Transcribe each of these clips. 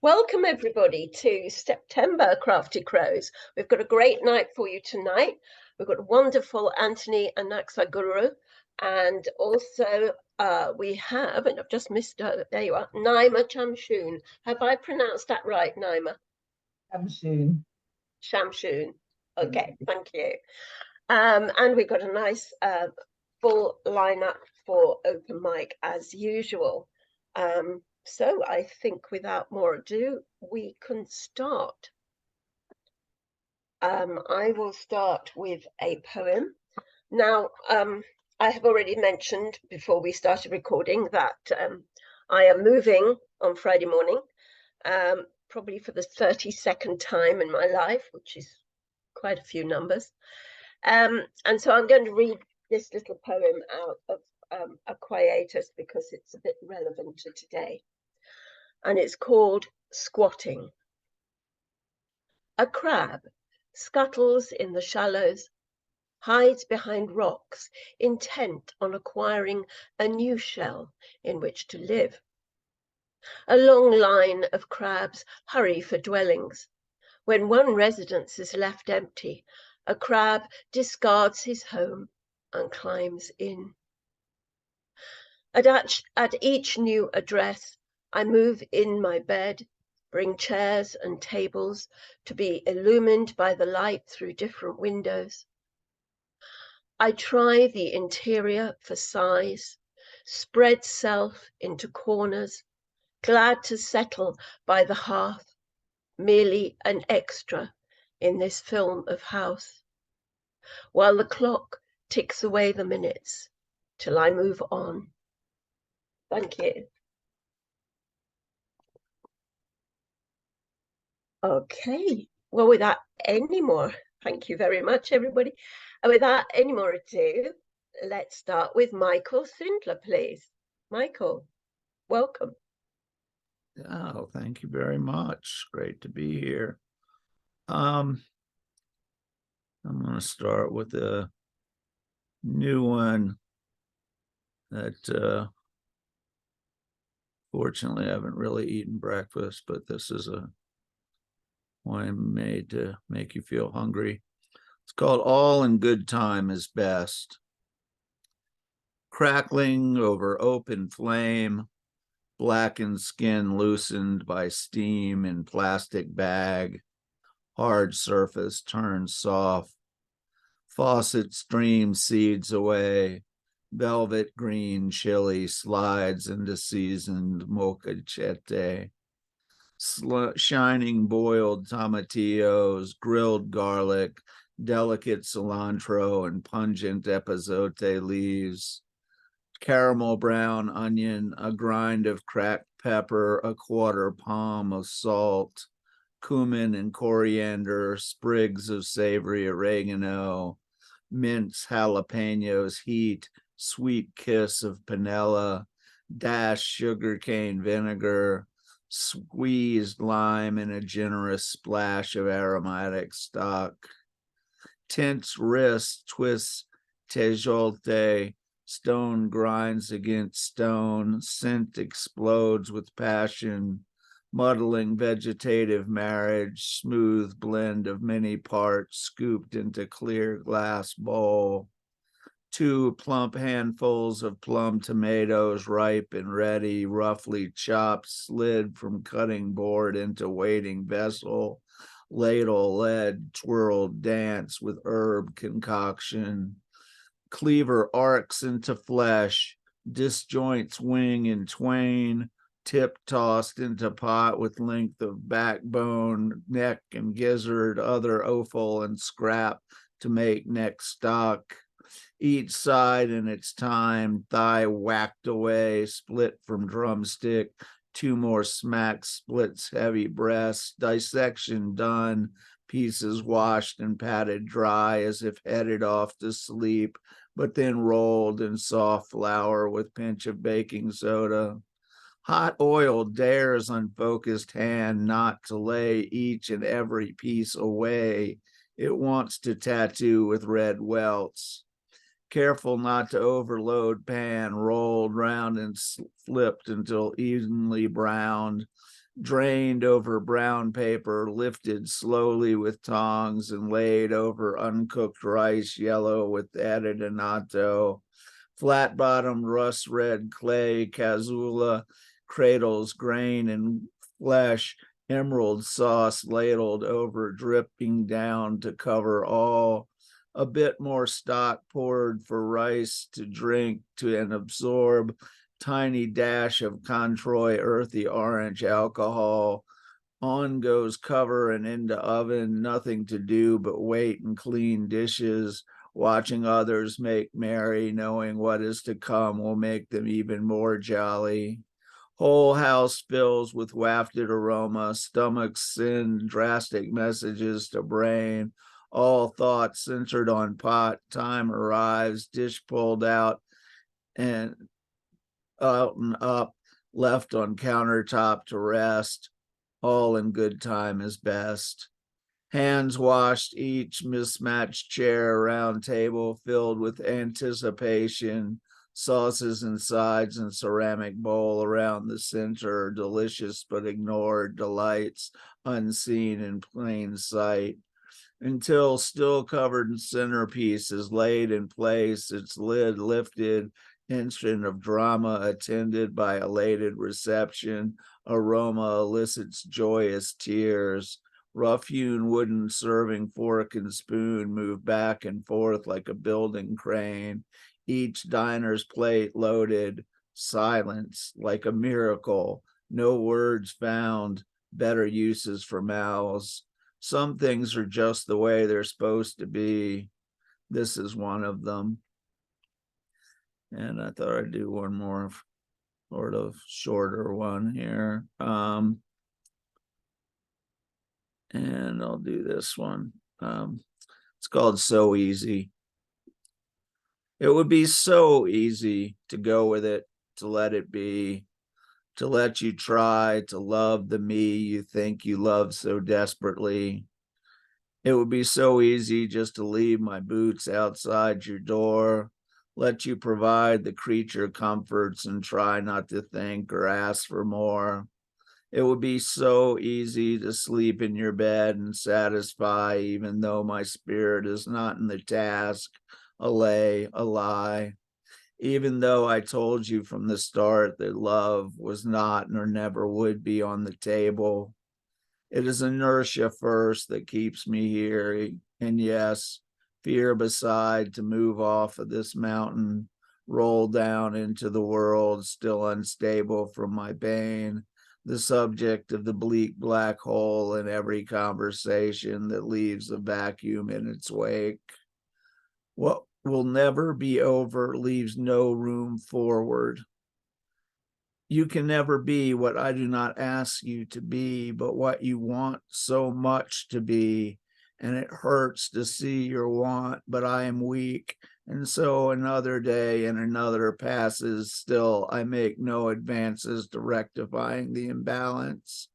Welcome everybody to September Crafty Crows. We've got a great night for you tonight. We've got wonderful Anthony Anaxagorou, and also we have, and I've just missed her, there you are, Nayma Chamchoun. Have I pronounced that right, Nayma? Chamchoun. Chamchoun. Okay, thank you. And we've got a nice full lineup for open mic as usual. So I think without more ado, we can start. I will start with a poem. Now, I have already mentioned before we started recording that I am moving on Friday morning, probably for the 32nd time in my life, which is quite a few numbers. And so I'm going to read this little poem out of a quietus because it's a bit relevant to today. And it's called Squatting. A crab scuttles in the shallows, hides behind rocks, intent on acquiring a new shell in which to live. A long line of crabs hurry for dwellings. When one residence is left empty, a crab discards his home and climbs in. At each new address, I move in my bed, bring chairs and tables to be illumined by the light through different windows. I try the interior for size, spread self into corners, glad to settle by the hearth, merely an extra in this film of house, while the clock ticks away the minutes till I move on. Thank you. Okay, well, without any more, thank you very much, everybody. And without any more ado, let's start with Michael Sindler, please. Michael, welcome. Oh, thank you very much. Great to be here. I'm going to start with a new one that fortunately I haven't really eaten breakfast, but this is a one made to make you feel hungry. It's called All in Good Time is Best. Crackling over open flame, blackened skin loosened by steam in plastic bag, hard surface turns soft, faucet streams seeds away, velvet green chili slides into seasoned mochachete, shining boiled tomatillos, grilled garlic, delicate cilantro, and pungent epazote leaves, caramel brown onion, a grind of cracked pepper, a quarter palm of salt, cumin and coriander, sprigs of savory oregano, mince jalapenos, heat, sweet kiss of panela, dash sugarcane vinegar, squeezed lime and a generous splash of aromatic stock, tense wrist twists tejolte, stone grinds against stone, scent explodes with passion, muddling vegetative marriage, smooth blend of many parts scooped into clear glass bowl. 2 plump handfuls of plum tomatoes, ripe and ready, roughly chopped, slid from cutting board into waiting vessel, ladle led, twirled dance with herb concoction. Cleaver arcs into flesh, disjoints wing in twain, tip tossed into pot with length of backbone, neck and gizzard, other offal and scrap to make neck stock. Each side in its time, thigh whacked away, split from drumstick, 2 more smacks, splits heavy breast, dissection done, pieces washed and patted dry as if headed off to sleep, but then rolled in soft flour with pinch of baking soda. Hot oil dares unfocused hand not to lay each and every piece away. It wants to tattoo with red welts. Careful not to overload pan, rolled round and flipped until evenly browned. drained over brown paper, lifted slowly with tongs and laid over uncooked rice yellow with added annatto. Flat-bottomed rust-red clay cazuela cradles grain and flesh, emerald sauce ladled over, dripping down to cover all. A bit more stock poured for rice to drink to and absorb. Tiny dash of Controy earthy orange alcohol. On goes cover and into oven, nothing to do but wait and clean dishes. Watching others make merry, knowing what is to come will make them even more jolly. Whole house fills with wafted aroma, stomachs send drastic messages to brain. All thoughts centered on pot, time arrives, dish pulled out and up, left on countertop to rest. All in good time is best. Hands washed, each mismatched chair, round table filled with anticipation. Sauces and sides and ceramic bowl around the center, delicious but ignored delights, unseen in plain sight. Until still covered centerpiece is laid in place, its lid lifted, instant of drama attended by elated reception. Aroma elicits joyous tears. Rough-hewn wooden serving fork and spoon move back and forth like a building crane. Each diner's plate loaded. Silence like a miracle. No words found. Better uses for mouths. Some things are just the way they're supposed to be. This is one of them. And I thought I'd do one more sort of shorter one here. And I'll do this one. It's called So Easy. It would be so easy to go with it, to let it be, to let you try to love the me you think you love so desperately. It would be so easy just to leave my boots outside your door, let you provide the creature comforts and try not to think or ask for more. It would be so easy to sleep in your bed and satisfy, even though my spirit is not in the task, a lie. Even though I told you from the start that love was not nor never would be on the table. It is inertia first that keeps me here, and yes, fear beside to move off of this mountain, roll down into the world, still unstable from my pain, the subject of the bleak black hole in every conversation that leaves a vacuum in its wake. What will never be over leaves no room forward. You can never be what I do not ask you to be, but what you want so much to be. And it hurts to see your want, but I am weak. And so another day and another passes. Still, I make no advances to rectifying the imbalance.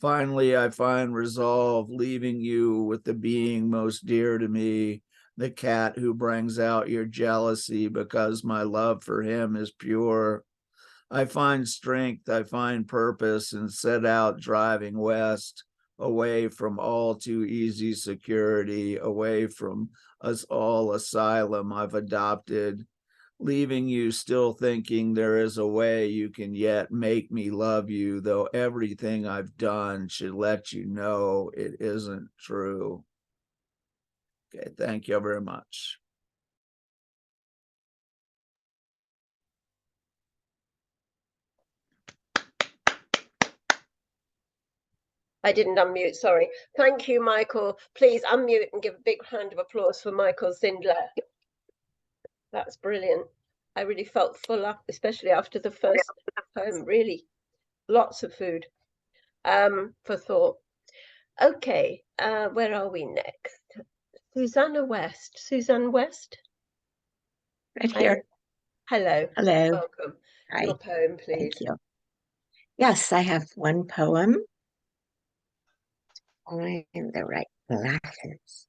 Finally, I find resolve, leaving you with the being most dear to me, the cat who brings out your jealousy because my love for him is pure. I find strength, I find purpose, and set out driving west, away from all too easy security, away from us all asylum I've adopted, leaving you still thinking there is a way you can yet make me love you, though everything I've done should let you know it isn't true. Okay, thank you very much. I didn't unmute, sorry. Thank you, Michael. Please unmute and give a big round of applause for Michael Zindler. That's brilliant. I really felt full up, especially after the first poem, really. Lots of food for thought. Okay, where are we next? Susanna West. Suzanne West? Right here. Hello. Hello. Welcome. Hi. Your poem, please. Thank you. Yes, I have one poem. I'm the right glasses.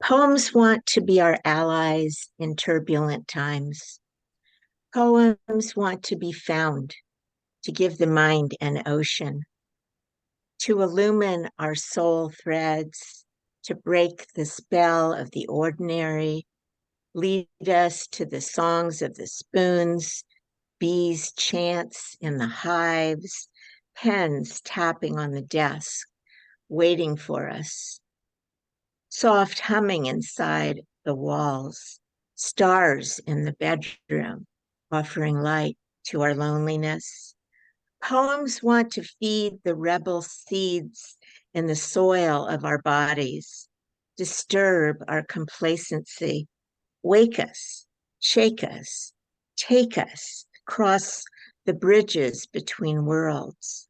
Poems want to be our allies in turbulent times. Poems want to be found, to give the mind an ocean, to illumine our soul threads, to break the spell of the ordinary, lead us to the songs of the spoons, bees' chants in the hives, pens tapping on the desk, waiting for us, soft humming inside the walls, stars in the bedroom, offering light to our loneliness. Poems want to feed the rebel seeds in the soil of our bodies, disturb our complacency, wake us, shake us, take us across the bridges between worlds,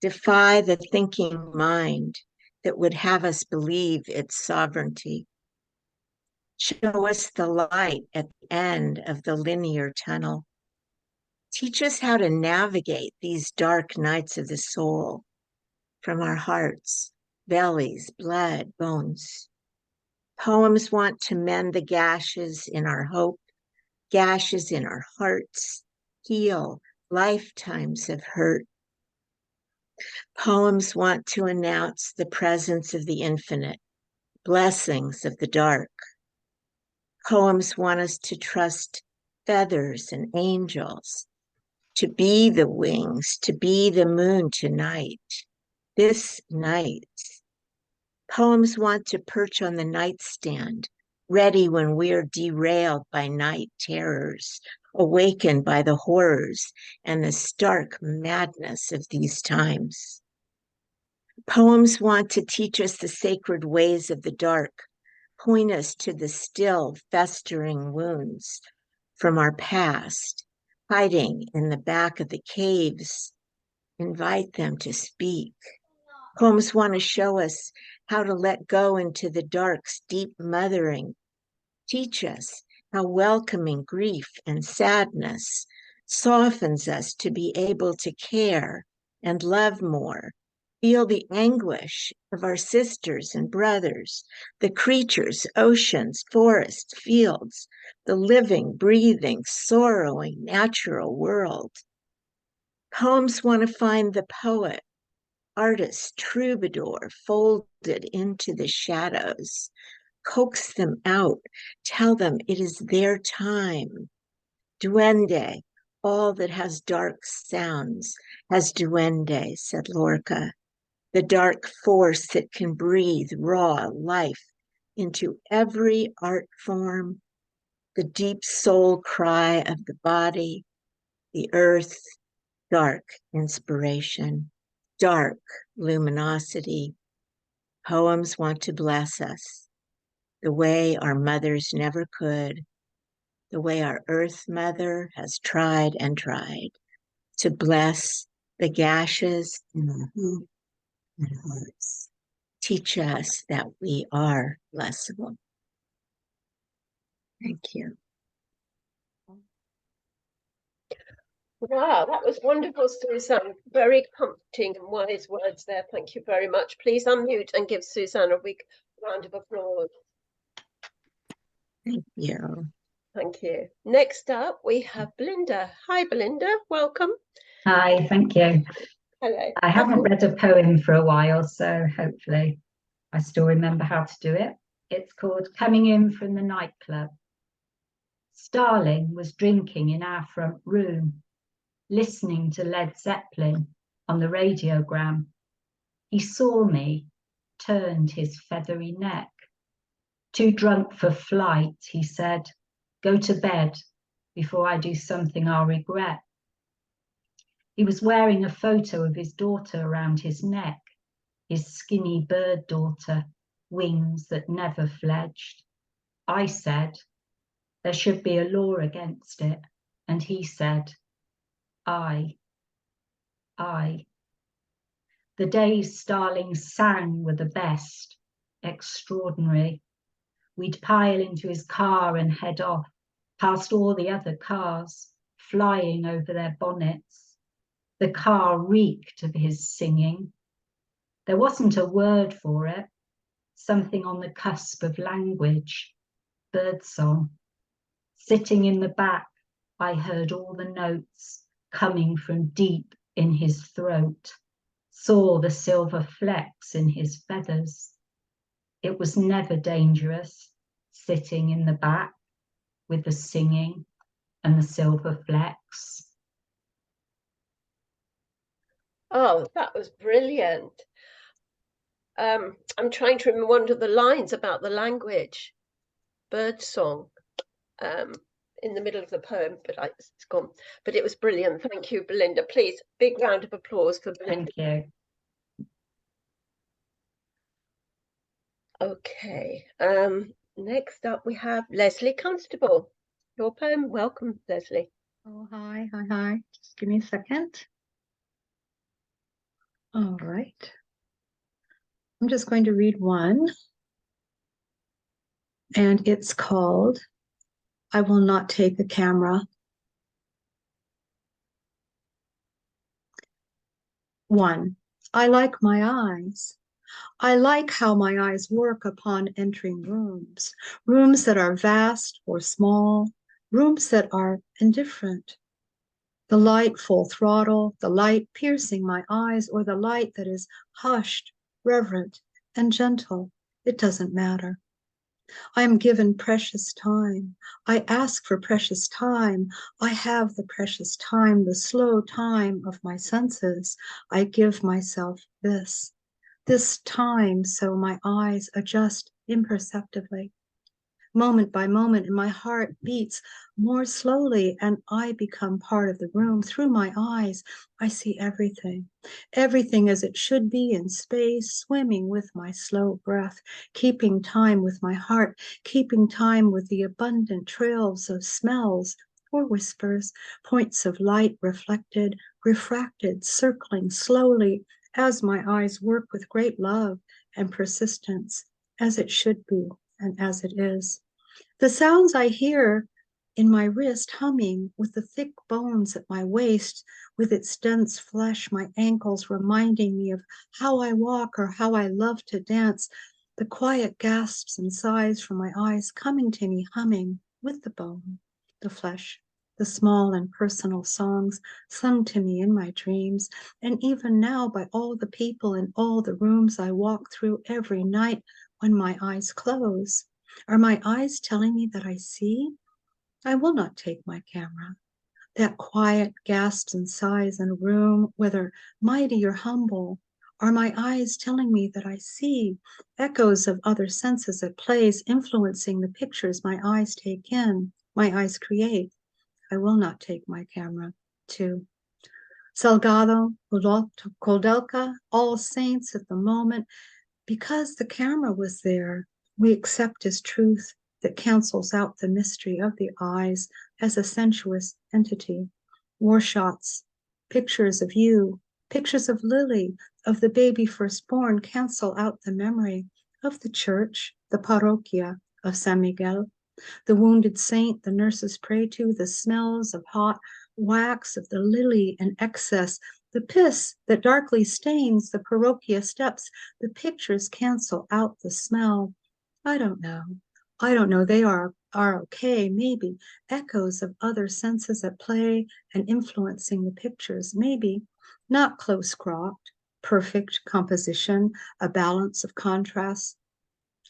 defy the thinking mind that would have us believe its sovereignty. Show us the light at the end of the linear tunnel. Teach us how to navigate these dark nights of the soul from our hearts, bellies, blood, bones. Poems want to mend the gashes in our hope, gashes in our hearts, heal lifetimes of hurt. Poems want to announce the presence of the infinite, blessings of the dark. Poems want us to trust feathers and angels, to be the wings, to be the moon tonight, this night. Poems want to perch on the nightstand, ready when we're derailed by night terrors, awakened by the horrors and the stark madness of these times. Poems want to teach us the sacred ways of the dark, point us to the still festering wounds from our past, hiding in the back of the caves, invite them to speak. Poems want to show us how to let go into the dark's deep mothering, teach us how welcoming grief and sadness softens us to be able to care and love more, feel the anguish of our sisters and brothers, the creatures, oceans, forests, fields, the living, breathing, sorrowing, natural world. Poems want to find the poet, artist, troubadour, folded into the shadows, coax them out, tell them it is their time. Duende, all that has dark sounds has duende, said Lorca, the dark force that can breathe raw life into every art form, the deep soul cry of the body, the earth, dark inspiration, dark luminosity. Poems want to bless us the way our mothers never could, the way our earth mother has tried and tried to bless the gashes in our hope and hearts. Teach us that we are blessable. Thank you. Wow, that was wonderful, Suzanne. Very comforting and wise words there. Thank you very much. Please unmute and give Suzanne a big round of applause. Thank you. Thank you. Next up, we have Belinda. Hi, Belinda. Welcome. Hi, thank you. Hello. I haven't read a poem for a while, so hopefully I still remember how to do it. It's called Coming In from the Nightclub. Starling was drinking in our front room, listening to Led Zeppelin on the radiogram. He saw me, turned his feathery neck. Too drunk for flight, he said, go to bed before I do something I'll regret. He was wearing a photo of his daughter around his neck, his skinny bird daughter, wings that never fledged. I said, there should be a law against it. And he said, I. The days Starling sang were the best, extraordinary. We'd pile into his car and head off, past all the other cars, flying over their bonnets. The car reeked of his singing. There wasn't a word for it, something on the cusp of language, birdsong. Sitting in the back, I heard all the notes, coming from deep in his throat, saw the silver flecks in his feathers. It was never dangerous, sitting in the back with the singing and the silver flecks. Oh, that was brilliant. I'm trying to remember one of the lines about the language, bird song, in the middle of the poem, but it's gone. But it was brilliant. Thank you, Belinda. Please, big round of applause for Belinda. Thank you. Okay. Next up we have Leslie Constable. Your poem. Welcome, Leslie. Oh, hi. Just give me a second. All right. I'm just going to read one. And it's called, I Will Not Take a Camera. 1. I like my eyes. I like how my eyes work upon entering rooms, rooms that are vast or small, rooms that are indifferent. The light full throttle, the light piercing my eyes, or the light that is hushed, reverent, and gentle, it doesn't matter. I am given precious time. I ask for precious time. I have the precious time, the slow time of my senses. I give myself this time, so my eyes adjust imperceptibly. Moment by moment, and my heart beats more slowly, and I become part of the room. Through my eyes, I see everything, everything as it should be in space, swimming with my slow breath, keeping time with my heart, keeping time with the abundant trails of smells or whispers, points of light reflected, refracted, circling slowly as my eyes work with great love and persistence, as it should be and as it is. The sounds I hear in my wrist humming with the thick bones at my waist, with its dense flesh, my ankles reminding me of how I walk or how I love to dance, the quiet gasps and sighs from my eyes coming to me humming with the bone, the flesh, the small and personal songs sung to me in my dreams, and even now by all the people in all the rooms I walk through every night when my eyes close. Are my eyes telling me that I see? I will not take my camera. That quiet gasps and sighs in a room, whether mighty or humble, are my eyes telling me that I see? Echoes of other senses at plays influencing the pictures my eyes take in, my eyes create. I will not take my camera. 2. Salgado, Koudelka, All Saints at the moment, because the camera was there, we accept as truth that cancels out the mystery of the eyes as a sensuous entity. War shots, pictures of you, pictures of Lily, of the baby firstborn cancel out the memory of the church, the parroquia of San Miguel, the wounded saint the nurses pray to, the smells of hot wax of the lily in excess, the piss that darkly stains the parroquia steps. The pictures cancel out the smell. I don't know. They are okay, maybe. Echoes of other senses at play and influencing the pictures. Maybe not close-cropped, perfect composition, a balance of contrasts,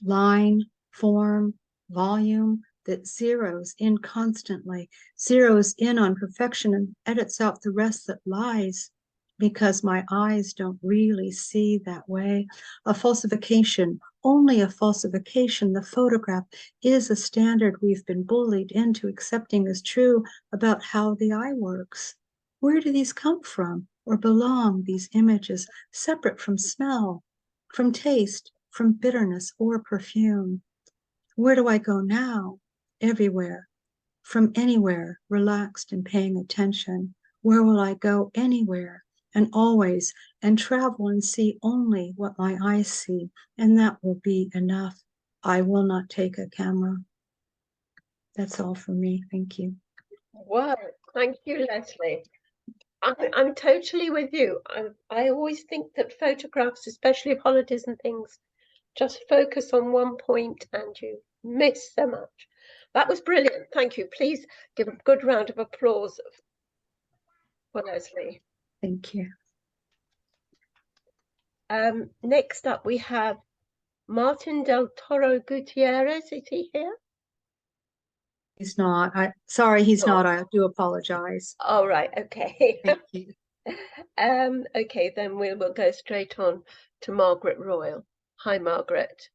line, form, volume that zeroes in constantly, zeroes in on perfection and edits out the rest that lies, because my eyes don't really see that way. A falsification, only a falsification. The photograph is a standard we've been bullied into accepting as true about how the eye works. Where do these come from or belong, these images, separate from smell, from taste, from bitterness or perfume? Where do I go now? Everywhere, from anywhere, relaxed and paying attention. Where will I go? Anywhere and always, and travel and see only what my eyes see, and that will be enough. I will not take a camera. That's all for me. Thank you. Wow, thank you, Leslie. I'm totally with you. I always think that photographs, especially of holidays and things, just focus on one point and you miss so much. That was brilliant. Thank you. Please give a good round of applause for Leslie. Thank you. Next up, we have Martin del Toro Gutierrez. Is he here? He's not. Sorry, he's No. not. I do apologize. All right. Okay. Thank you. Okay, then we will go straight on to Margaret Royal. Hi, Margaret.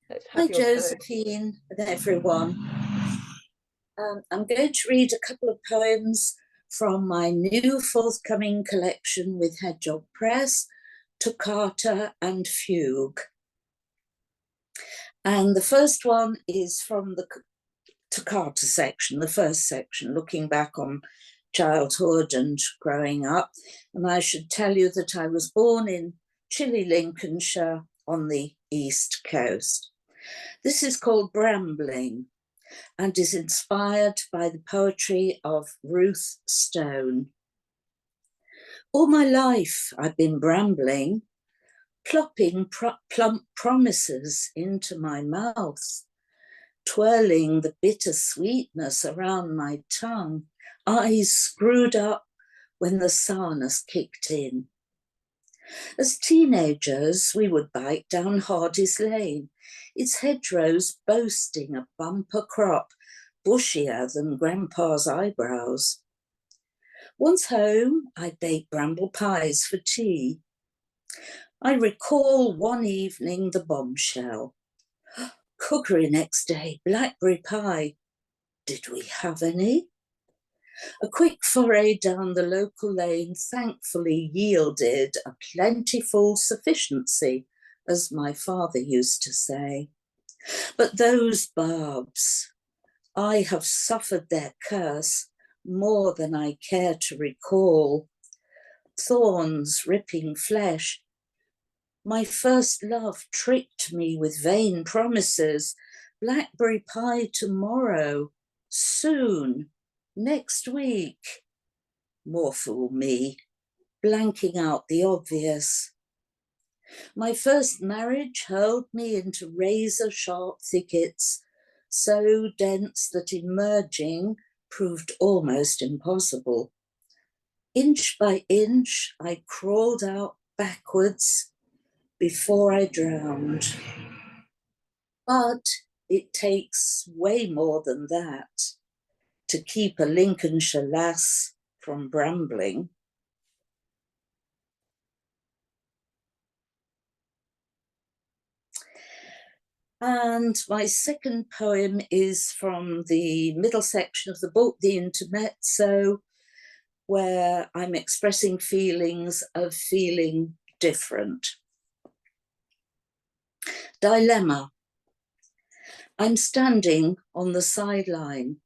Let's have Hi, your poem. Josephine and everyone. I'm going to read a couple of poems from my new forthcoming collection with Hedgehog Press, Toccata and Fugue. And the first one is from the Toccata section, the first section, looking back on childhood and growing up. And I should tell you that I was born in chilly Lincolnshire on the East Coast. This is called Brambling and is inspired by the poetry of Ruth Stone. All my life I've been brambling, plopping plump promises into my mouth, twirling the bitter sweetness around my tongue, eyes screwed up when the sourness kicked in. As teenagers, we would bike down Hardy's Lane, its hedgerows boasting a bumper crop bushier than Grandpa's eyebrows. Once home, I baked bramble pies for tea. I recall one evening the bombshell. Cookery next day, blackberry pie. Did we have any? A quick foray down the local lane thankfully yielded a plentiful sufficiency, as my father used to say. But those barbs, I have suffered their curse more than I care to recall. Thorns ripping flesh. My first love tricked me with vain promises. Blackberry pie tomorrow, soon, next week. More fool me, blanking out the obvious. My first marriage hurled me into razor-sharp thickets, so dense that emerging proved almost impossible. Inch by inch, I crawled out backwards before I drowned. But it takes way more than that to keep a Lincolnshire lass from brambling. And my second poem is from the middle section of the book, the Intermezzo, where I'm expressing feelings of feeling different. Dilemma. I'm standing on the sideline,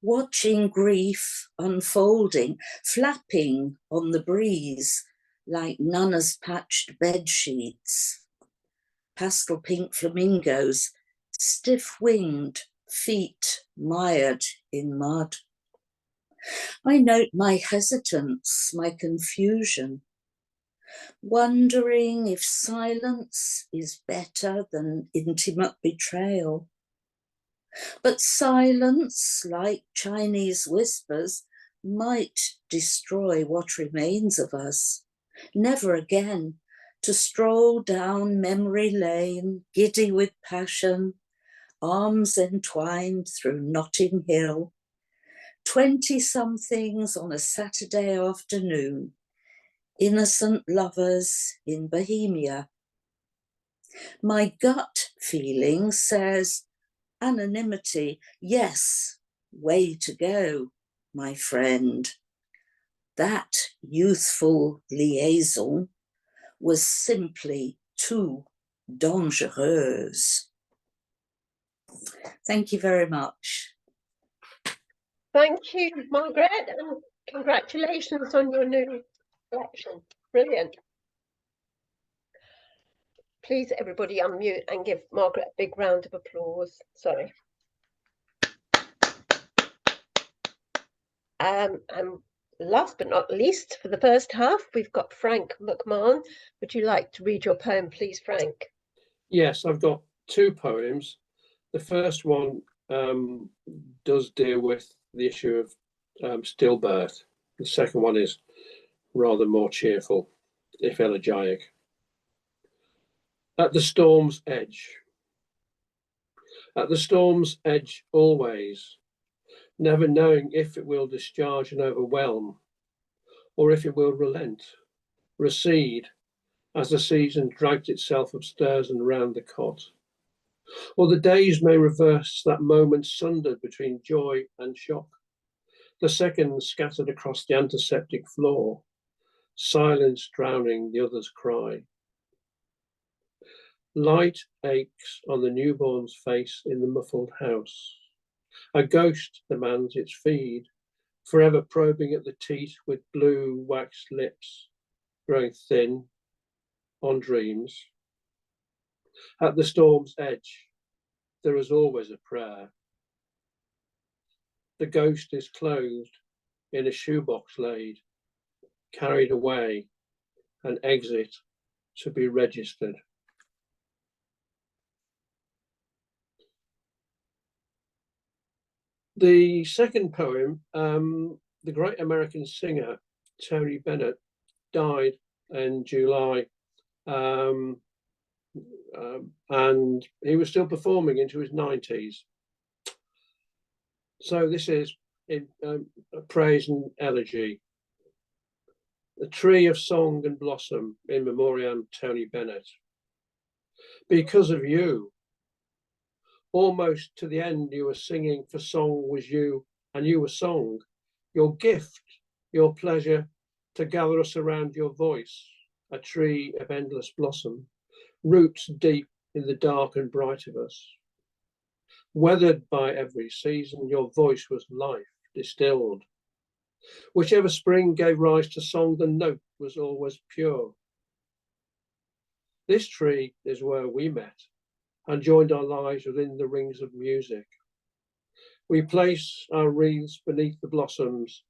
watching grief unfolding, flapping on the breeze like Nana's patched bed sheets. Pastel pink flamingos, stiff-winged, feet mired in mud. I note my hesitance, my confusion, wondering if silence is better than intimate betrayal. But silence, like Chinese whispers, might destroy what remains of us. Never again to stroll down memory lane, giddy with passion, arms entwined through Notting Hill. 20-somethings on a Saturday afternoon, innocent lovers in Bohemia. My gut feeling says anonymity, yes, way to go, my friend. That youthful liaison was simply too dangereuse. Thank you very much. Thank you, Margaret, and congratulations on your new collection. Brilliant. Please, everybody, unmute and give Margaret a big round of applause. Sorry. And last but not least, for the first half, we've got Frank McMahon. Would you like to read your poem, please, Frank? Yes, I've got two poems. The first one does deal with the issue of stillbirth. The second one is rather more cheerful, if elegiac. At the storm's edge. At the storm's edge always, never knowing if it will discharge and overwhelm, or if it will relent, recede, as the season dragged itself upstairs and round the cot. Or the days may reverse that moment sundered between joy and shock, the seconds scattered across the antiseptic floor, silence drowning the other's cry. Light aches on the newborn's face in the muffled house. A ghost demands its feed, forever probing at the teeth with blue waxed lips, growing thin on dreams. At the storm's edge, there is always a prayer. The ghost is clothed in a shoebox laid, carried away, an exit to be registered. The second poem, the great American singer, Tony Bennett, died in July, and he was still performing into his 90s. So this is in a praise and elegy. The tree of song and blossom in memoriam Tony Bennett. Because of you, almost to the end you were singing, for song was you and you were song. Your gift, your pleasure to gather us around your voice, a tree of endless blossom, roots deep in the dark and bright of us. Weathered by every season, your voice was life distilled. Whichever spring gave rise to song, the note was always pure. This tree is where we met and joined our lives within the rings of music. We place our wreaths beneath the blossoms,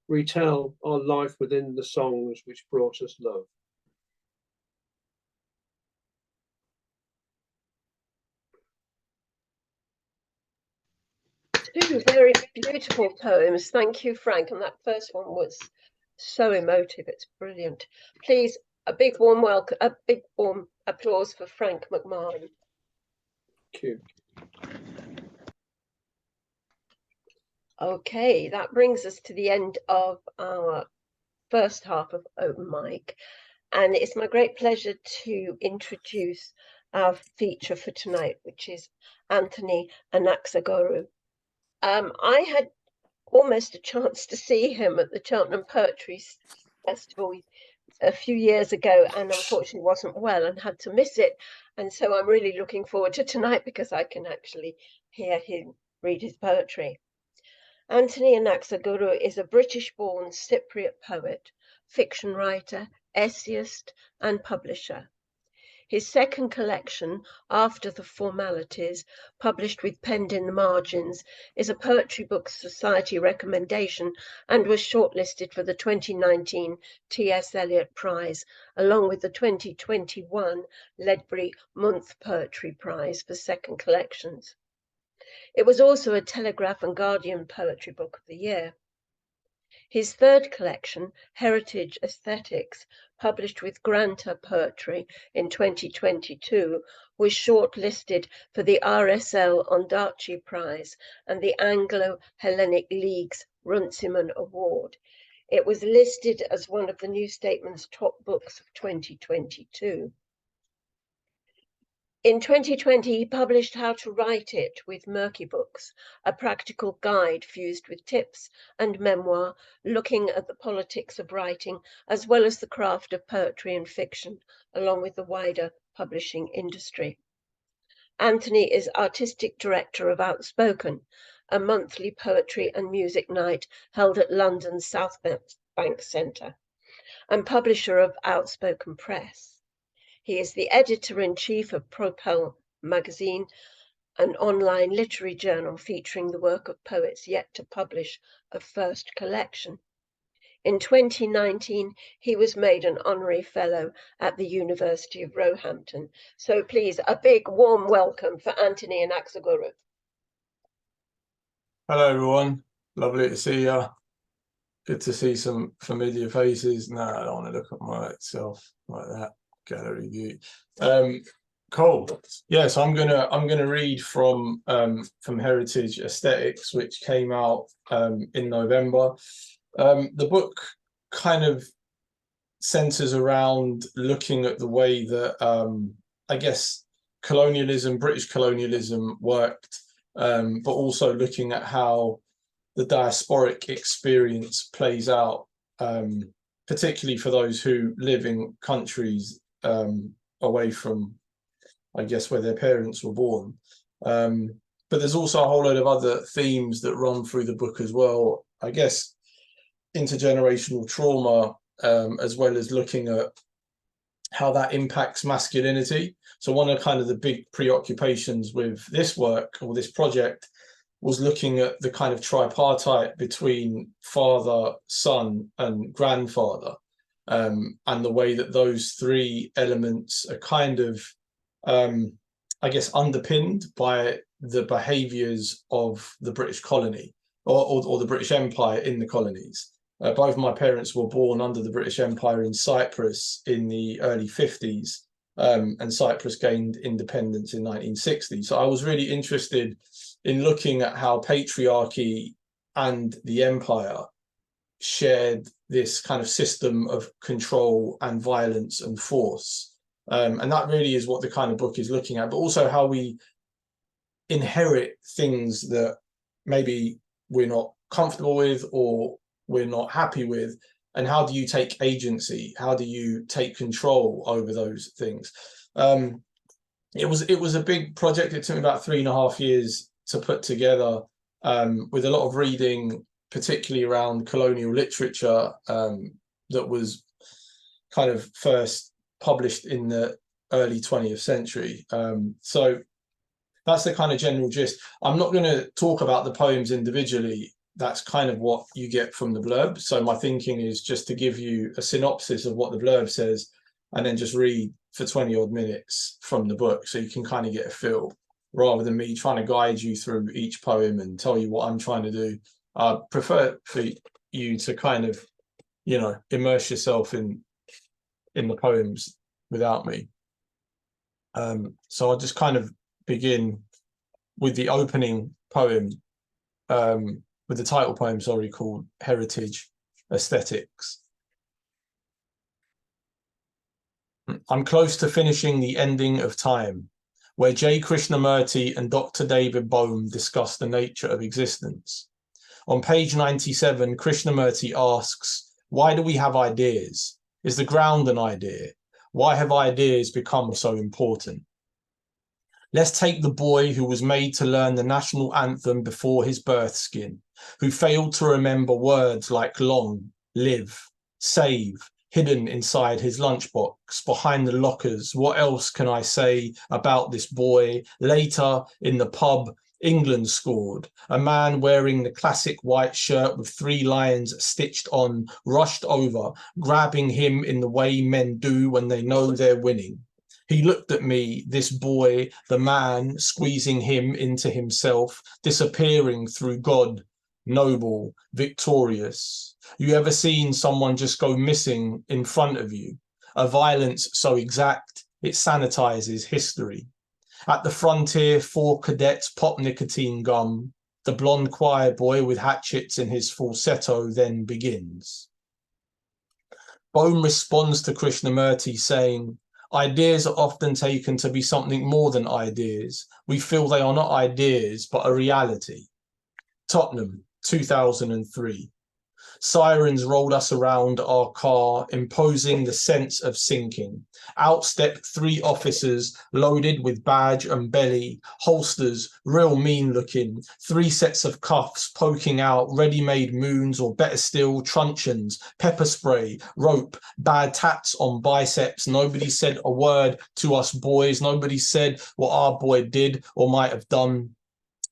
retell our life within the songs which brought us love. Two very beautiful poems. Thank you, Frank. And that first one was so emotive. It's brilliant. Please, a big warm welcome, a big warm applause for Frank McMahon. Thank you. Okay, that brings us to the end of our first half of Open Mic. And it's my great pleasure to introduce our feature for tonight, which is Anthony Anaxagorou. I had almost a chance to see him at the Cheltenham Poetry Festival a few years ago, and unfortunately wasn't well and had to miss it. And so I'm really looking forward to tonight because I can actually hear him read his poetry. Anthony Anaxagorou is a British-born Cypriot poet, fiction writer, essayist, and publisher. His second collection, After the Formalities, published with Penned in the Margins, is a Poetry Books Society recommendation and was shortlisted for the 2019 T.S. Eliot Prize, along with the 2021 Ledbury Munthe Poetry Prize for second collections. It was also a Telegraph and Guardian Poetry Book of the Year. His third collection, Heritage Aesthetics, published with Granta Poetry in 2022, was shortlisted for the RSL Ondaatje Prize and the Anglo-Hellenic League's Runciman Award. It was listed as one of the New Statesman's top books of 2022. In 2020, he published How to Write It with Merky Books, a practical guide fused with tips and memoir, looking at the politics of writing, as well as the craft of poetry and fiction, along with the wider publishing industry. Anthony is artistic director of Outspoken, a monthly poetry and music night held at London's South Bank Centre, and publisher of Outspoken Press. He is the editor-in-chief of Propel magazine, an online literary journal featuring the work of poets yet to publish a first collection. In 2019, he was made an honorary fellow at the University of Roehampton. So please, a big warm welcome for Anthony Anaxagorou. Hello everyone, lovely to see you. Good to see some familiar faces. No, I don't want to look at myself like that. Gallery view. Cool. Yeah, so I'm gonna read from Heritage Aesthetics, which came out in November. The book kind of centers around looking at the way that I guess colonialism, British colonialism worked, but also looking at how the diasporic experience plays out, particularly for those who live in countries away from, I guess, where their parents were born. But there's also a whole load of other themes that run through the book as well. I guess intergenerational trauma, as well as looking at how that impacts masculinity. So one of kind of the big preoccupations with this work or this project was looking at the kind of tripartite between father, son, and grandfather, and the way that those three elements are kind of, I guess, underpinned by the behaviours of the British colony or the British Empire in the colonies. Both my parents were born under the British Empire in Cyprus in the early 50s, and Cyprus gained independence in 1960. So I was really interested in looking at how patriarchy and the empire shared this kind of system of control and violence and force. And that really is what the kind of book is looking at, but also how we inherit things that maybe we're not comfortable with or we're not happy with, and how do you take agency? How do you take control over those things? It was a big project. It took me about 3.5 years to put together, with a lot of reading, particularly around colonial literature, that was kind of first published in the early 20th century. So that's the kind of general gist. I'm not going to talk about the poems individually. That's kind of what you get from the blurb. So my thinking is just to give you a synopsis of what the blurb says and then just read for 20 odd minutes from the book so you can kind of get a feel, rather than me trying to guide you through each poem and tell you what I'm trying to do. I prefer for you to kind of, you know, immerse yourself in the poems without me. So I'll just kind of begin with the opening poem, with the title poem, sorry, called Heritage Aesthetics. I'm close to finishing The Ending of Time, where J. Krishnamurti and Dr. David Bohm discuss the nature of existence. On page 97, Krishnamurti asks, why do we have ideas? Is the ground an idea? Why have ideas become so important? Let's take the boy who was made to learn the national anthem before his birth skin, who failed to remember words like long, live, save, hidden inside his lunchbox, behind the lockers. What else can I say about this boy? Later, in the pub, England scored. A man wearing the classic white shirt with 3 lions stitched on rushed over, grabbing him in the way men do when they know they're winning. He looked at me, this boy, the man, squeezing him into himself, disappearing through God, noble, victorious. You ever seen someone just go missing in front of you? A violence so exact, it sanitizes history. At the frontier, 4 cadets pop nicotine gum. The blonde choir boy with hatchets in his falsetto then begins. Bohm responds to Krishnamurti saying, ideas are often taken to be something more than ideas. We feel they are not ideas, but a reality. Tottenham, 2003. Sirens rolled us around our car, imposing the sense of sinking. Out stepped 3 officers, loaded with badge and belly, holsters, real mean looking, 3 sets of cuffs poking out, ready-made moons, or better still, truncheons, pepper spray, rope, bad tats on biceps. Nobody said a word to us boys. Nobody said what our boy did or might have done.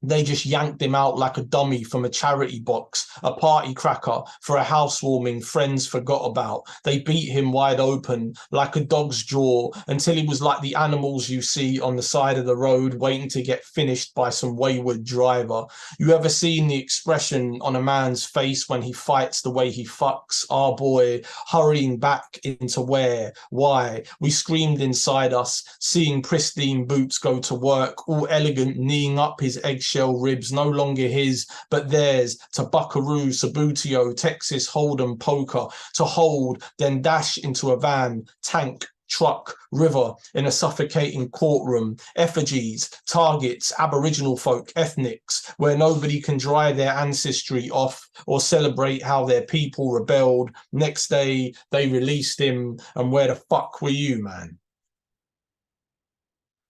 They just yanked him out like a dummy from a charity box, a party cracker for a housewarming friends forgot about. They beat him wide open like a dog's jaw until he was like the animals you see on the side of the road waiting to get finished by some wayward driver. You ever seen the expression on a man's face when he fights the way he fucks? Our boy hurrying back into where? Why? We screamed inside us, seeing pristine boots go to work, all elegant, kneeing up his eggshell ribs, no longer his, but theirs, to Buckaroo, Sabutio, Texas Hold'em poker, to hold, then dash into a van, tank, truck, river, in a suffocating courtroom, effigies, targets, Aboriginal folk, ethnics, where nobody can dry their ancestry off or celebrate how their people rebelled. Next day, they released him, and where the fuck were you, man?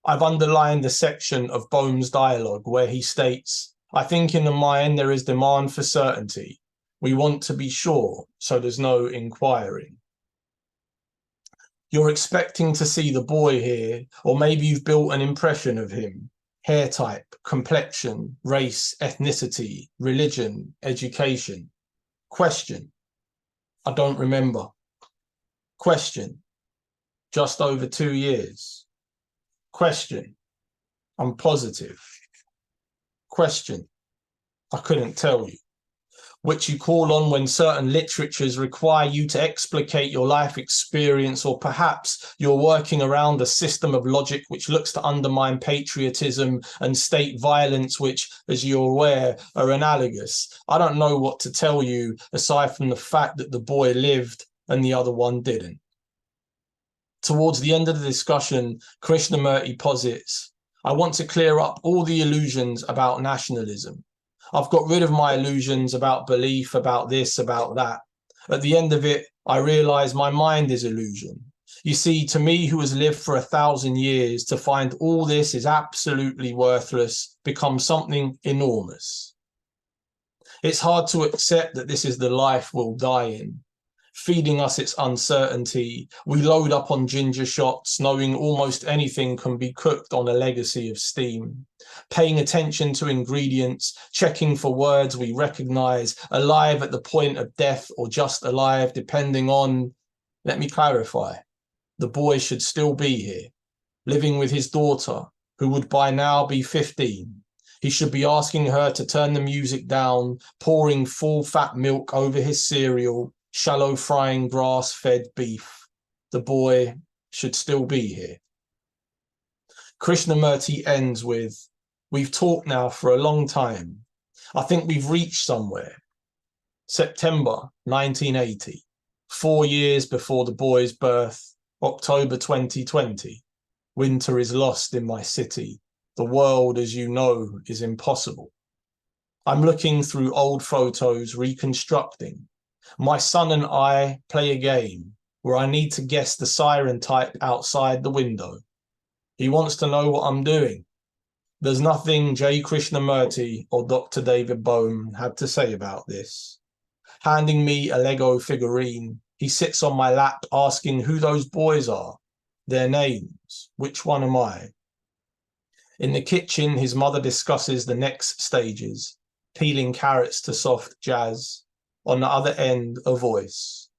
I've underlined the section of Boehm's dialogue where he states, I think in the mind there is demand for certainty. We want to be sure, so there's no inquiring. You're expecting to see the boy here, or maybe you've built an impression of him. Hair type, complexion, race, ethnicity, religion, education. Question. I don't remember. Question. Just over 2 years. Question. I'm positive. Question. I couldn't tell you. Which you call on when certain literatures require you to explicate your life experience, or perhaps you're working around a system of logic which looks to undermine patriotism and state violence, which, as you're aware, are analogous. I don't know what to tell you aside from the fact that the boy lived and the other one didn't. Towards the end of the discussion, Krishnamurti posits, I want to clear up all the illusions about nationalism. I've got rid of my illusions about belief, about this, about that. At the end of it, I realize my mind is illusion. You see, to me, who has lived for 1,000 years, to find all this is absolutely worthless becomes something enormous. It's hard to accept that this is the life we'll die in. Feeding us its uncertainty, we load up on ginger shots, knowing almost anything can be cooked on a legacy of steam. Paying attention to ingredients, checking for words we recognize, alive at the point of death or just alive, depending on, let me clarify, the boy should still be here, living with his daughter, who would by now be 15. He should be asking her to turn the music down, pouring full fat milk over his cereal, shallow frying grass-fed beef. The boy should still be here. Krishnamurti ends with, we've talked now for a long time. I think we've reached somewhere. September 1980, 4 years before the boy's birth, October 2020. Winter is lost in my city. The world, as you know, is impossible. I'm looking through old photos, reconstructing. My son and I play a game where I need to guess the siren type outside the window. He wants to know what I'm doing. There's nothing J. Krishnamurti or Dr. David Bohm had to say about this. Handing me a Lego figurine, he sits on my lap asking who those boys are, their names, which one am I? In the kitchen, his mother discusses the next stages, peeling carrots to soft jazz. On the other end, a voice.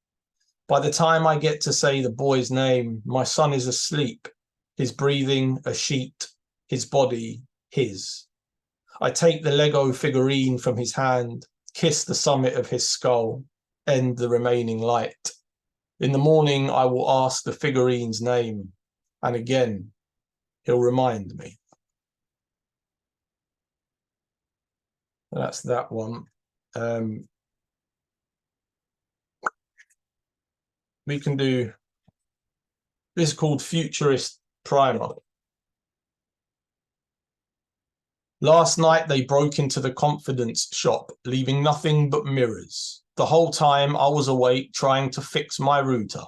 By the time I get to say the boy's name, my son is asleep, his breathing a sheet, his body his. I take the Lego figurine from his hand, kiss the summit of his skull, end the remaining light. In the morning, I will ask the figurine's name, and again, he'll remind me. That's that one. We can do, this is called Futurist Primer. Last night they broke into the confidence shop, leaving nothing but mirrors. The whole time I was awake trying to fix my router.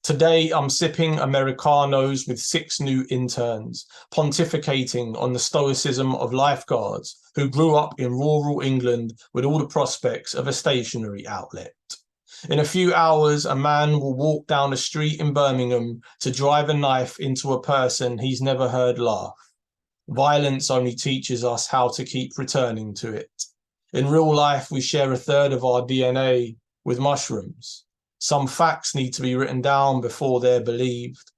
Today I'm sipping Americanos with 6 new interns, pontificating on the stoicism of lifeguards who grew up in rural England with all the prospects of a stationery outlet. In a few hours, a man will walk down a street in Birmingham to drive a knife into a person he's never heard laugh. Violence only teaches us how to keep returning to it. In real life, we share a third of our DNA with mushrooms. Some facts need to be written down before they're believed.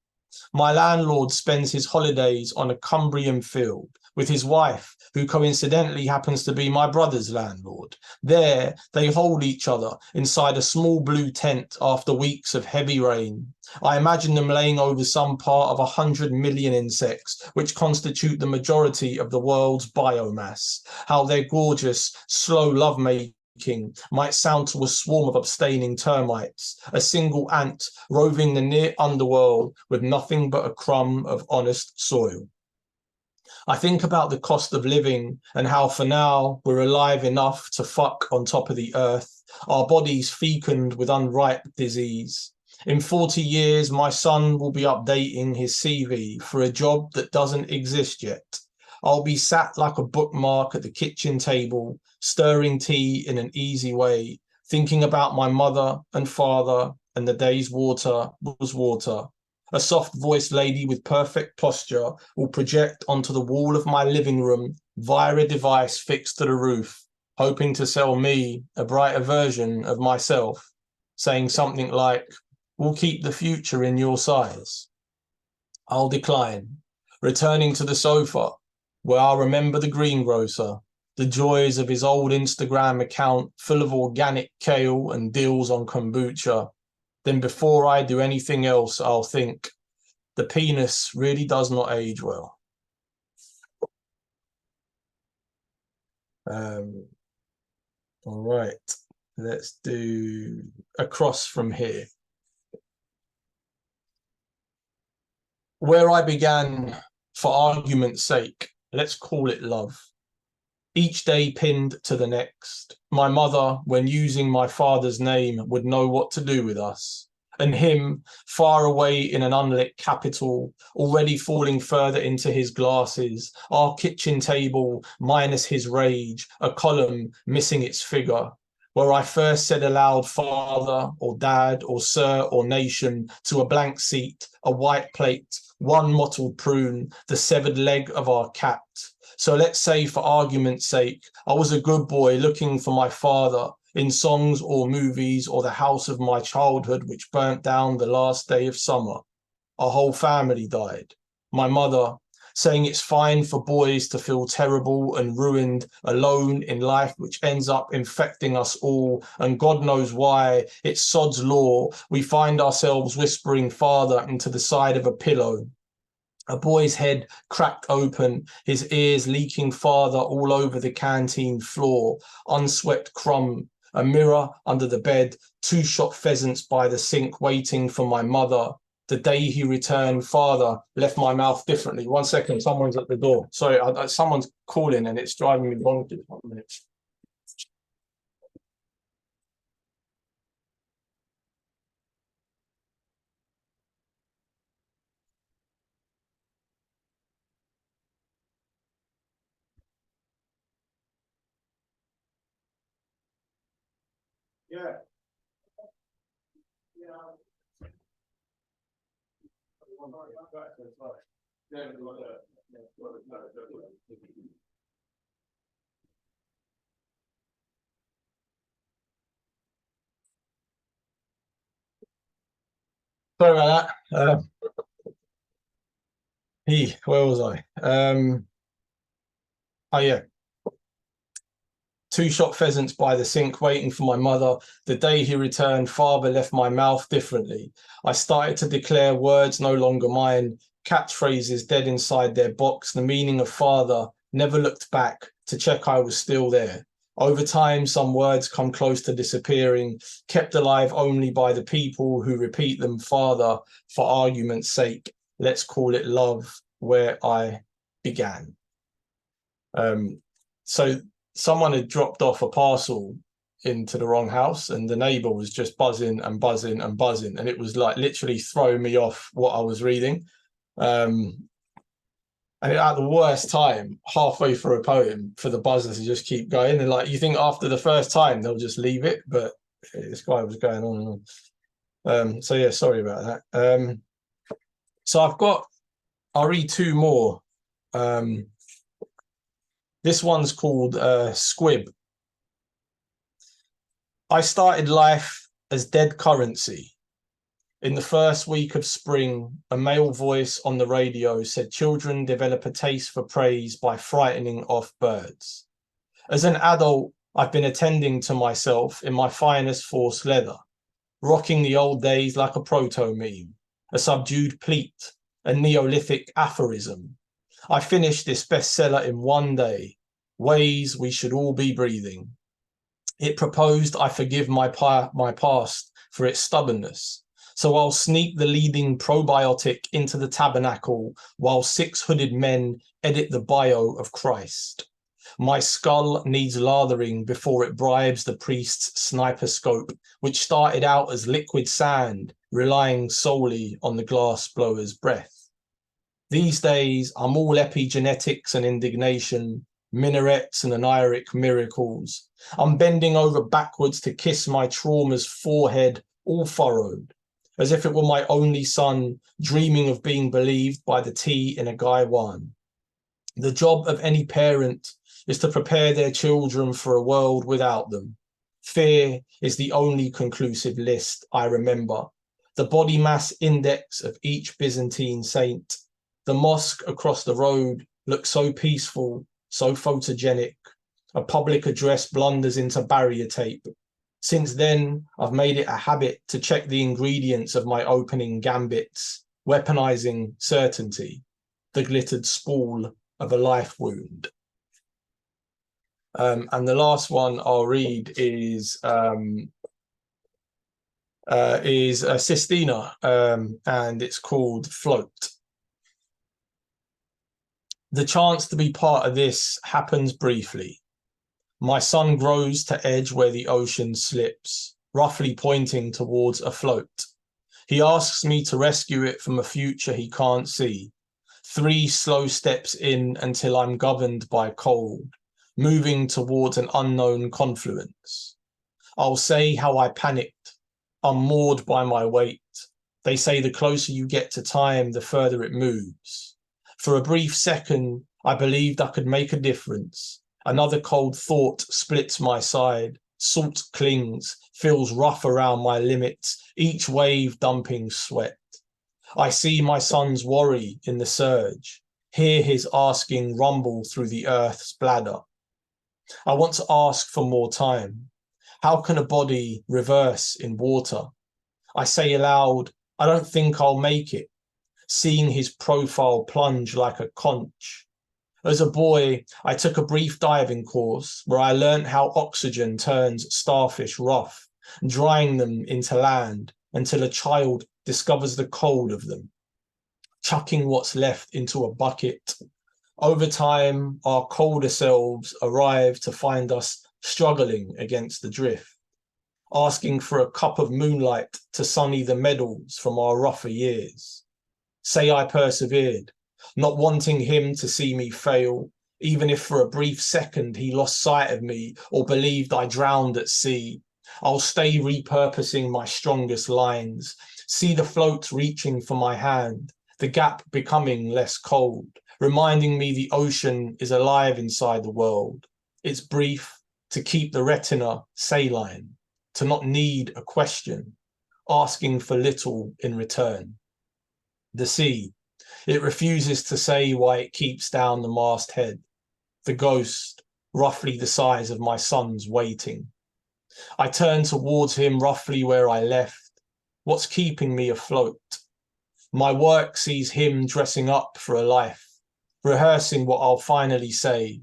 My landlord spends his holidays on a Cumbrian field with his wife, who coincidentally happens to be my brother's landlord. There, they hold each other inside a small blue tent after weeks of heavy rain. I imagine them laying over some part of 100 million insects, which constitute the majority of the world's biomass. How their gorgeous, slow lovemaking might sound to a swarm of abstaining termites, a single ant roving the near underworld with nothing but a crumb of honest soil. I think about the cost of living and how for now we're alive enough to fuck on top of the earth, our bodies fecund with unripe disease. In 40 years, my son will be updating his CV for a job that doesn't exist yet. I'll be sat like a bookmark at the kitchen table, stirring tea in an easy way, thinking about my mother and father and the day's water was water. A soft-voiced lady with perfect posture will project onto the wall of my living room via a device fixed to the roof, hoping to sell me a brighter version of myself, saying something like, "We'll keep the future in your size." I'll decline, returning to the sofa, where I'll remember the greengrocer, the joys of his old Instagram account full of organic kale and deals on kombucha. Then before I do anything else, I'll think, the penis really does not age well. All right, let's do Across from Here. Where I began, for argument's sake, let's call it love. Each day pinned to the next. My mother, when using my father's name, would know what to do with us. And him, far away in an unlit capital, already falling further into his glasses, our kitchen table, minus his rage, a column missing its figure, where I first said aloud father or dad or sir or nation to a blank seat, a white plate, one mottled prune, the severed leg of our cat. So let's say for argument's sake, I was a good boy looking for my father in songs or movies or the house of my childhood which burnt down the last day of summer. Our whole family died. My mother saying it's fine for boys to feel terrible and ruined, alone in life, which ends up infecting us all, and God knows why, it's sod's law, we find ourselves whispering father into the side of a pillow. A boy's head cracked open, his ears leaking father all over the canteen floor, unswept crumb, a mirror under the bed, 2 shot pheasants by the sink waiting for my mother. The day he returned, father left my mouth differently. 1 second, someone's at the door. Sorry, someone's calling and it's driving me bonkers. 1 minute. Yeah. Sorry about that. Where was I? Oh yeah. 2 shot pheasants by the sink waiting for my mother. The day he returned, father left my mouth differently. I started to declare words no longer mine, catchphrases dead inside their box. The meaning of father, never looked back to check I was still there. Over time, some words come close to disappearing, kept alive only by the people who repeat them. Father, for argument's sake, let's call it love, where I began. So someone had dropped off a parcel into the wrong house and the neighbor was just buzzing and buzzing and buzzing. And it was like literally throwing me off what I was reading. And at the worst time, halfway through a poem, for the buzzers to just keep going. And like, you think after the first time, they'll just leave it. But this guy was going on and on. So yeah, sorry about that. So I'll read 2 more. This one's called Squib. I started life as dead currency. In the first week of spring, a male voice on the radio said children develop a taste for praise by frightening off birds. As an adult, I've been attending to myself in my finest forced leather, rocking the old days like a proto-meme, a subdued pleat, a Neolithic aphorism. I finished this bestseller in one day, Ways We Should All Be Breathing. It proposed I forgive my past for its stubbornness, so I'll sneak the leading probiotic into the tabernacle while 6 hooded men edit the bio of Christ. My skull needs lathering before it bribes the priest's sniper scope, which started out as liquid sand, relying solely on the glass blower's breath. These days, I'm all epigenetics and indignation, minarets and anairic miracles. I'm bending over backwards to kiss my trauma's forehead, all furrowed, as if it were my only son dreaming of being believed by the tea in a gaiwan. The job of any parent is to prepare their children for a world without them. Fear is the only conclusive list I remember. The body mass index of each Byzantine saint. The mosque across the road looks so peaceful, so photogenic. A public address blunders into barrier tape. Since then, I've made it a habit to check the ingredients of my opening gambits, weaponizing certainty, the glittered spool of a life wound. And the last one I'll read is Sistina, and it's called Float. The chance to be part of this happens briefly. My son grows to edge where the ocean slips, roughly pointing towards a float. He asks me to rescue it from a future he can't see. 3 slow steps in until I'm governed by cold, moving towards an unknown confluence. I'll say how I panicked, unmoored by my weight. They say the closer you get to time, the further it moves. For a brief second, I believed I could make a difference. Another cold thought splits my side. Salt clings, feels rough around my limits, each wave dumping sweat. I see my son's worry in the surge, hear his asking rumble through the earth's bladder. I want to ask for more time. How can a body reverse in water? I say aloud, I don't think I'll make it, seeing his profile plunge like a conch. As a boy, I took a brief diving course where I learned how oxygen turns starfish rough, drying them into land until a child discovers the cold of them, chucking what's left into a bucket. Over time, our colder selves arrive to find us struggling against the drift, asking for a cup of moonlight to sunny the medals from our rougher years. Say I persevered, not wanting him to see me fail, even if for a brief second he lost sight of me or believed I drowned at sea. I'll stay repurposing my strongest lines, see the float reaching for my hand, the gap becoming less cold, reminding me the ocean is alive inside the world. It's brief, to keep the retina saline, to not need a question, asking for little in return. The sea, it refuses to say why it keeps down the masthead. The ghost, roughly the size of my son's, waiting. I turn towards him roughly where I left. What's keeping me afloat? My work sees him dressing up for a life, rehearsing what I'll finally say,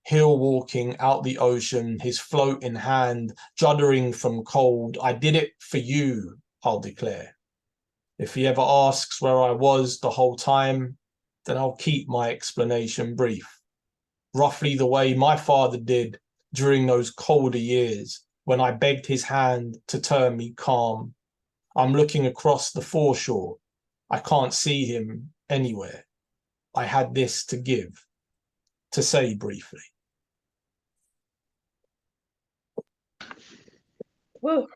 hill walking out the ocean, his float in hand, juddering from cold. I did it for you, I'll declare. If he ever asks where I was the whole time, then I'll keep my explanation brief. Roughly the way my father did during those colder years when I begged his hand to turn me calm. I'm looking across the foreshore. I can't see him anywhere. I had this to give, to say briefly. Whoa.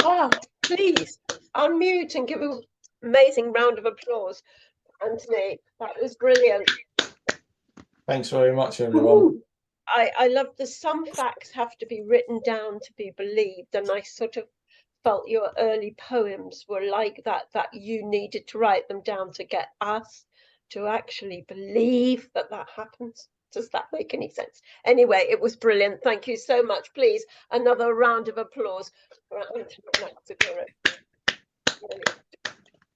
Ah, please unmute and give an amazing round of applause, Anthony. That was brilliant. Thanks very much, everyone. Ooh, I love the some facts have to be written down to be believed, and I sort of felt your early poems were like that you needed to write them down to get us to actually believe that happens. Does that make any sense? Anyway, it was brilliant. Thank you so much. Please, another round of applause for Anaxagorou.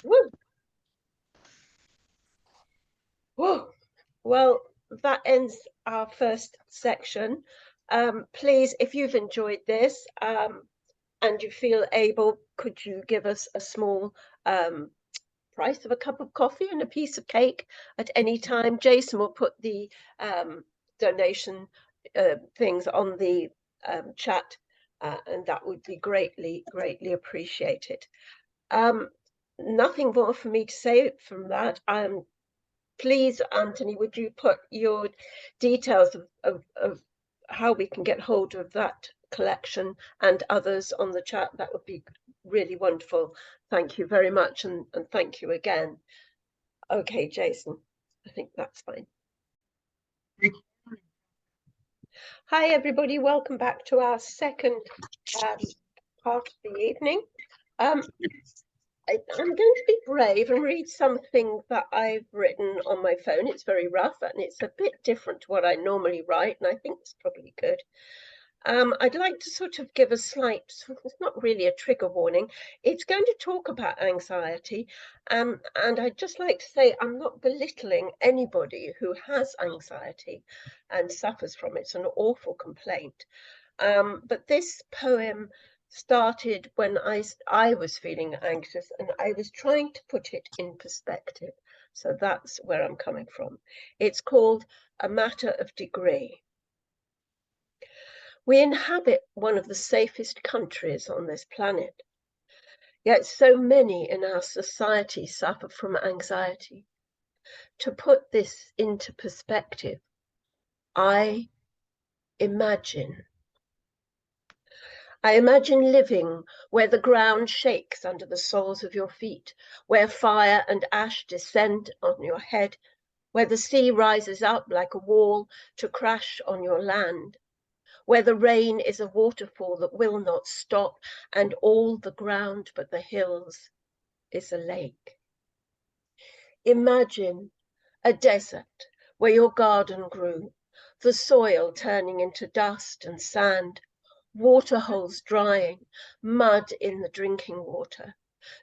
Woo. Woo. Well, that ends our first section. Please, if you've enjoyed this and you feel able, could you give us a small price of a cup of coffee and a piece of cake at any time? Jason will put the donation things on the chat, and that would be greatly appreciated. Nothing more for me to say from that. Please, Anthony, would you put your details of how we can get hold of that collection and others on the chat? That would be really wonderful. Thank you very much, and thank you again. Okay, Jason, I think that's fine. Hi, everybody. Welcome back to our second part of the evening. I'm going to be brave and read something that I've written on my phone. It's very rough and it's a bit different to what I normally write, and I think it's probably good. I'd like to sort of give a slight, it's not really a trigger warning. It's going to talk about anxiety. And I'd just like to say I'm not belittling anybody who has anxiety and suffers from it. It's an awful complaint. But this poem started when I was feeling anxious, and I was trying to put it in perspective. So that's where I'm coming from. It's called A Matter of Degree. We inhabit one of the safest countries on this planet, yet so many in our society suffer from anxiety. To put this into perspective, I imagine living where the ground shakes under the soles of your feet, where fire and ash descend on your head, where the sea rises up like a wall to crash on your land, where the rain is a waterfall that will not stop, and all the ground but the hills is a lake. Imagine a desert where your garden grew, the soil turning into dust and sand, water holes drying, mud in the drinking water,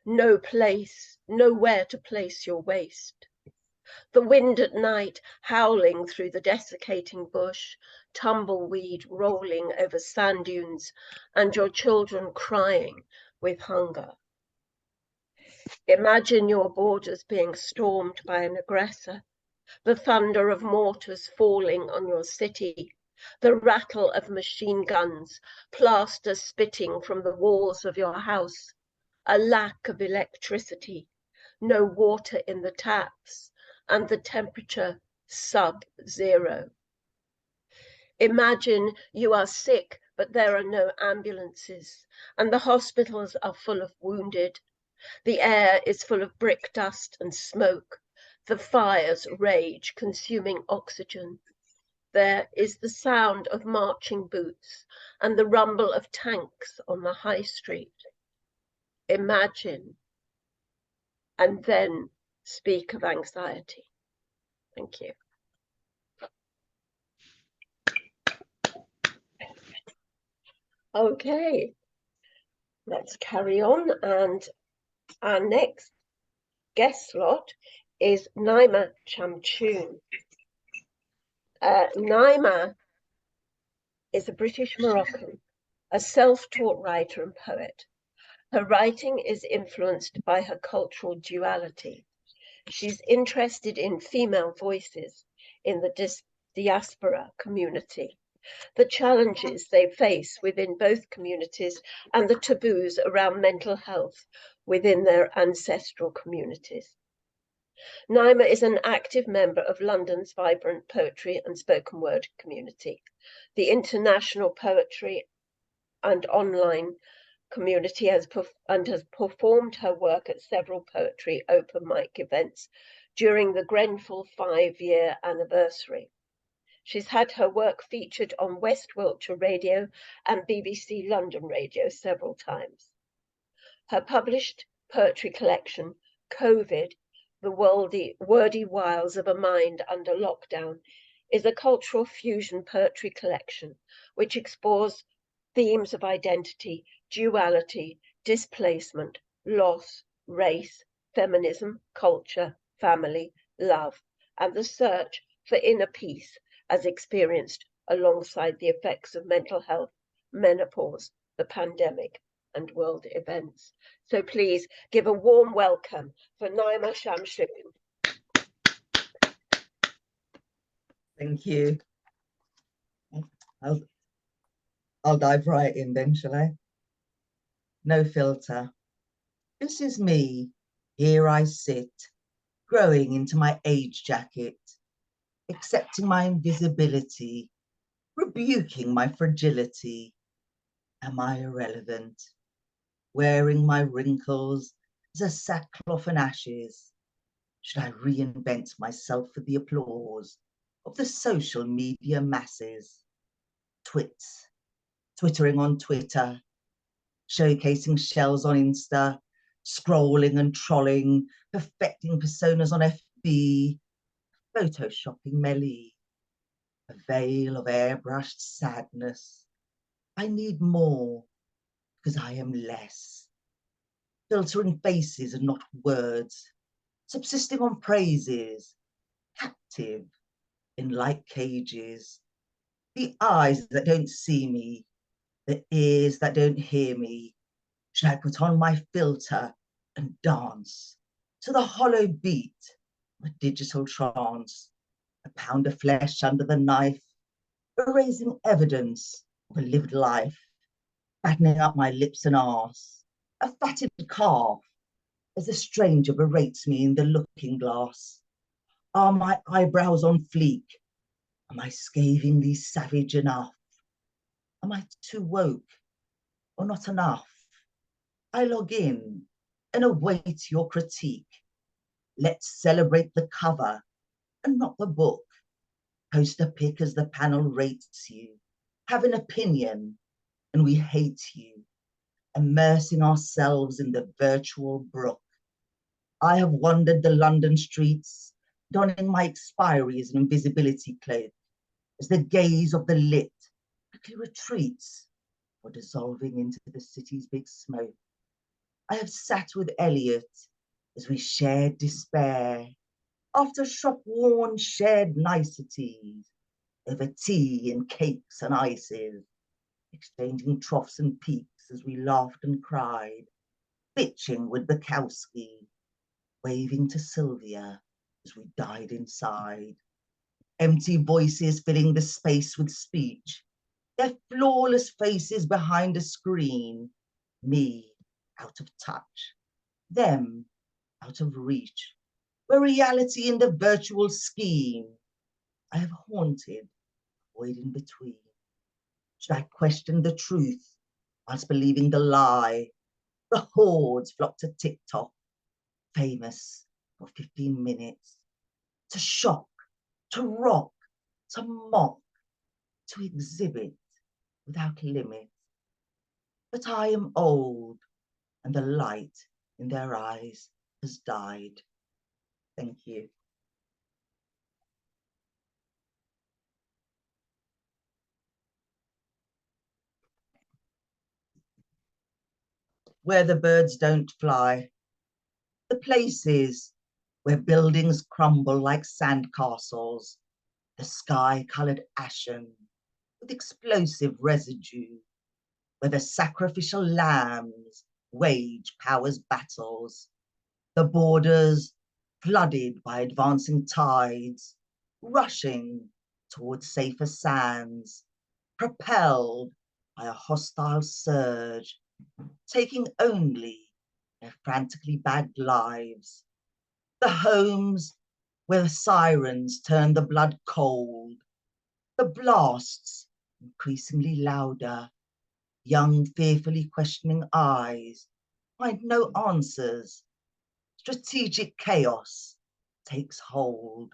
nowhere to place your waste. The wind at night howling through the desiccating bush, tumbleweed rolling over sand dunes, and your children crying with hunger. Imagine your borders being stormed by an aggressor, the thunder of mortars falling on your city, the rattle of machine guns, plaster spitting from the walls of your house, a lack of electricity, no water in the taps, and the temperature sub-zero. Imagine you are sick, but there are no ambulances, and the hospitals are full of wounded. The air is full of brick dust and smoke. The fires rage, consuming oxygen. There is the sound of marching boots and the rumble of tanks on the high street. Imagine, and then speak of anxiety. Thank you. Okay, let's carry on. And our next guest slot is Nayma Chamchoun. Nayma is a British Moroccan, a self-taught writer and poet. Her writing is influenced by her cultural duality. She's interested in female voices in the diaspora community, the challenges they face within both communities, and the taboos around mental health within their ancestral communities. Nayma is an active member of London's vibrant poetry and spoken word community, the international poetry and online community has performed her work at several poetry open mic events during the Grenfell 5-year anniversary. She's had her work featured on West Wiltshire Radio and BBC London Radio several times. Her published poetry collection, COVID, The Wordy Wiles of a Mind Under Lockdown, is a cultural fusion poetry collection which explores themes of identity, duality, displacement, loss, race, feminism, culture, family, love, and the search for inner peace as experienced alongside the effects of mental health, menopause, the pandemic, and world events. So please give a warm welcome for Nayma Chamchoun. Thank you. I'll dive right in then, shall I? No filter. This is me. Here I sit, growing into my age jacket, accepting my invisibility, rebuking my fragility. Am I irrelevant? Wearing my wrinkles as a sackcloth and ashes. Should I reinvent myself for the applause of the social media masses? Twittering on Twitter, showcasing shells on Insta, scrolling and trolling, perfecting personas on FB, photoshopping Melly, a veil of airbrushed sadness. I need more because I am less. Filtering faces and not words, subsisting on praises, captive in light cages. The eyes that don't see me, the ears that don't hear me. Should I put on my filter and dance to the hollow beat of a digital trance, a pound of flesh under the knife, erasing evidence of a lived life, fattening up my lips and arse, a fatted calf as a stranger berates me in the looking glass. Are my eyebrows on fleek? Am I scathingly savage enough? Am I too woke or not enough? I log in and await your critique. Let's celebrate the cover and not the book. Post a pic as the panel rates you. Have an opinion and we hate you. Immersing ourselves in the virtual brook. I have wandered the London streets, donning my expiries and invisibility cloak, as the gaze of the lit quickly retreats or dissolving into the city's big smoke. I have sat with Eliot as we shared despair, after shop-worn shared niceties, over tea and cakes and ices, exchanging troughs and peaks as we laughed and cried, bitching with Bukowski, waving to Sylvia as we died inside. Empty voices filling the space with speech, their flawless faces behind a screen, me out of touch, them out of reach, where reality in the virtual scheme I have haunted, void in between. Should I question the truth whilst believing the lie? The hordes flock to TikTok, famous for 15 minutes, to shock, to rock, to mock, to exhibit without limit. But I am old and the light in their eyes has died. Thank you. Where the birds don't fly, the places where buildings crumble like sandcastles, the sky coloured ashen with explosive residue, where the sacrificial lambs wage power's battles, the borders flooded by advancing tides, rushing towards safer sands, propelled by a hostile surge, taking only their frantically bagged lives, the homes where the sirens turn the blood cold, the blasts increasingly louder, young fearfully questioning eyes find no answers, strategic chaos takes hold.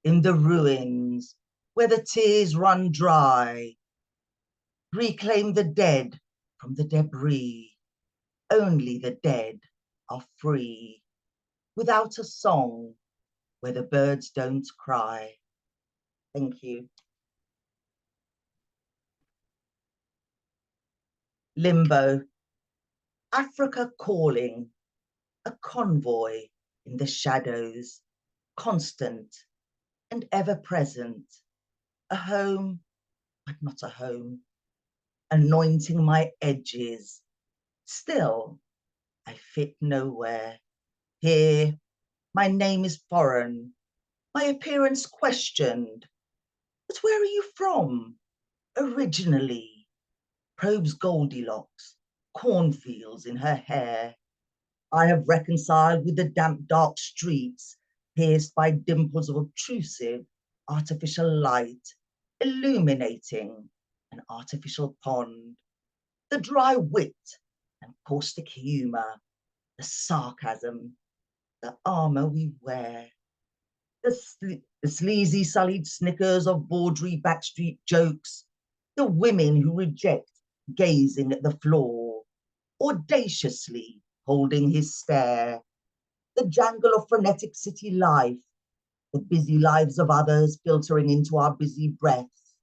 In the ruins where the tears run dry. Reclaim the dead from the debris. Only the dead are free. Without a song, where the birds don't cry. Thank you. Limbo. Africa calling, a convoy in the shadows, constant and ever present, a home, but not a home, anointing my edges. Still, I fit nowhere. Here, my name is foreign, my appearance questioned. But where are you from, originally? Probes Goldilocks, cornfields in her hair. I have reconciled with the damp, dark streets, pierced by dimples of obtrusive, artificial light, illuminating an artificial pond. The dry wit and caustic humour, the sarcasm, the armour we wear, the sleazy, sullied snickers of bawdry backstreet jokes, the women who reject gazing at the floor, audaciously holding his stare, the jangle of frenetic city life, the busy lives of others filtering into our busy breaths,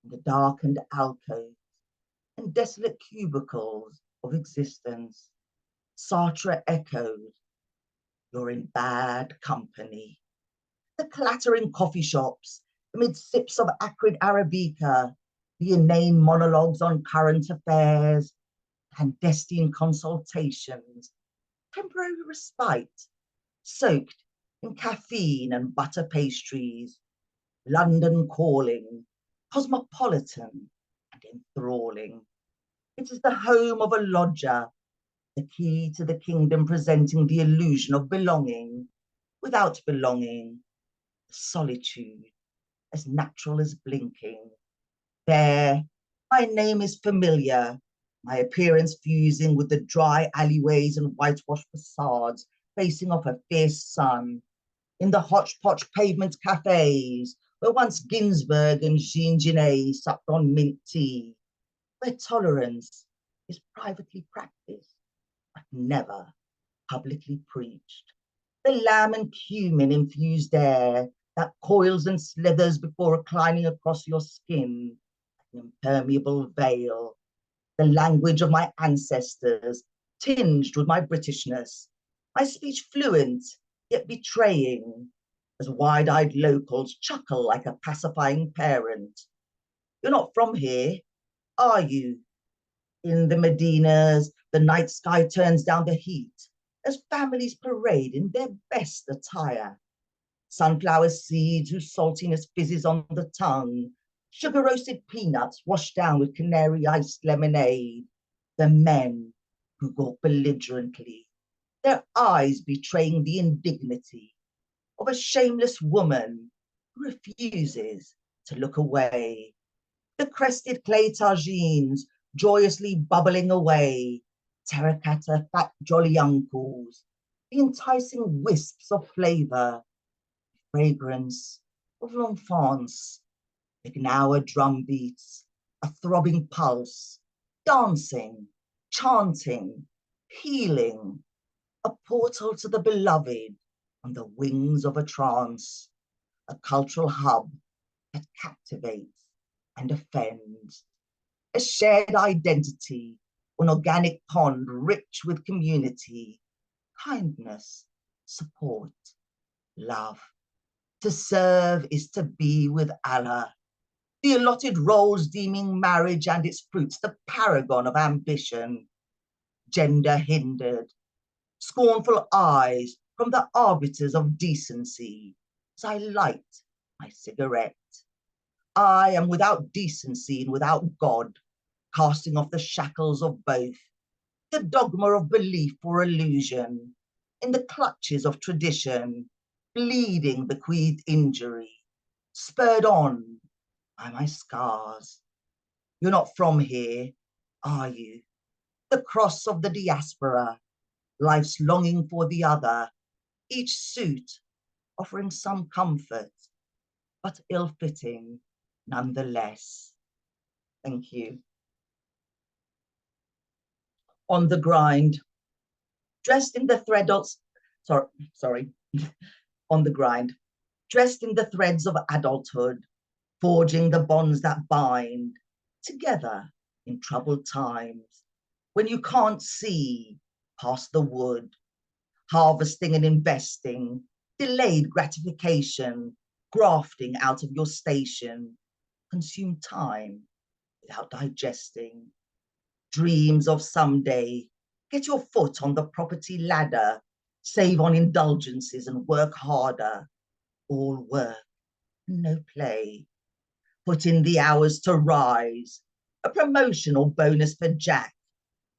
the darkened alcoves and desolate cubicles of existence. Sartre echoed, "You're in bad company." The clattering coffee shops, amid sips of acrid Arabica, the inane monologues on current affairs, clandestine consultations, temporary respite, soaked in caffeine and butter pastries, London calling, cosmopolitan and enthralling. It is the home of a lodger, the key to the kingdom presenting the illusion of belonging, without belonging, solitude, as natural as blinking. There, my name is familiar, my appearance fusing with the dry alleyways and whitewashed facades facing off a fierce sun, in the hodgepodge pavement cafes, where once Ginsberg and Jean Genet supped on mint tea, where tolerance is privately practiced, but never publicly preached. The lamb and cumin infused air that coils and slithers before reclining across your skin, an impermeable veil. The language of my ancestors, tinged with my Britishness, my speech fluent, yet betraying, as wide-eyed locals chuckle like a pacifying parent. You're not from here, are you? In the Medinas, the night sky turns down the heat, as families parade in their best attire. Sunflower seeds whose saltiness fizzes on the tongue, sugar-roasted peanuts washed down with canary-iced lemonade. The men who gawk belligerently, their eyes betraying the indignity of a shameless woman who refuses to look away. The crested clay tagines joyously bubbling away, terracotta fat jolly uncles, the enticing wisps of flavour, fragrance of l'enfance, the Gnawa drum beats, a throbbing pulse, dancing, chanting, healing, a portal to the beloved on the wings of a trance, a cultural hub that captivates and offends, a shared identity, an organic pond rich with community, kindness, support, love. To serve is to be with Allah. The allotted roles deeming marriage and its fruits the paragon of ambition. Gender hindered, scornful eyes from the arbiters of decency as I light my cigarette. I am without decency and without God, casting off the shackles of both, the dogma of belief or illusion, in the clutches of tradition, bleeding bequeathed injury, spurred on by my scars. You're not from here, are you? The cross of the diaspora, life's longing for the other, each suit offering some comfort, but ill-fitting nonetheless. Thank you. On the grind, dressed in the on the grind, dressed in the threads of adulthood, forging the bonds that bind together in troubled times, when you can't see past the wood, harvesting and investing, delayed gratification, grafting out of your station, consume time without digesting. Dreams of someday, get your foot on the property ladder, save on indulgences and work harder. All work, no play. Put in the hours to rise, a promotion or bonus for Jack,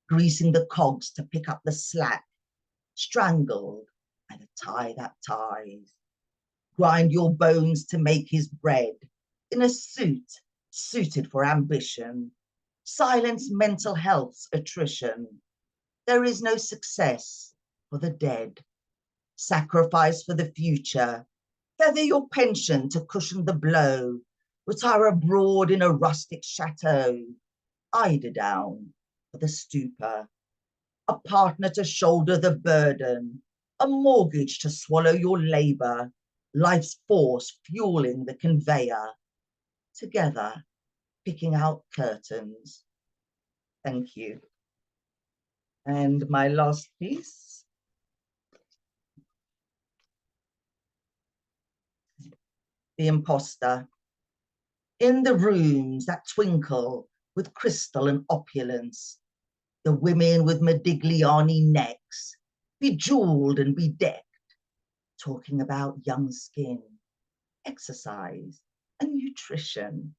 greasing the cogs to pick up the slack, strangled by the tie that ties. Grind your bones to make his bread, in a suit suited for ambition. Silence mental health's attrition. There is no success for the dead. Sacrifice for the future. Feather your pension to cushion the blow. Retire abroad in a rustic chateau. Eider down for the stupor. A partner to shoulder the burden. A mortgage to swallow your labour. Life's force fueling the conveyor. Together, picking out curtains. Thank you. And my last piece. The Imposter. In the rooms that twinkle with crystal and opulence, the women with Modigliani necks, bejeweled and bedecked, talking about young skin, exercise and nutrition,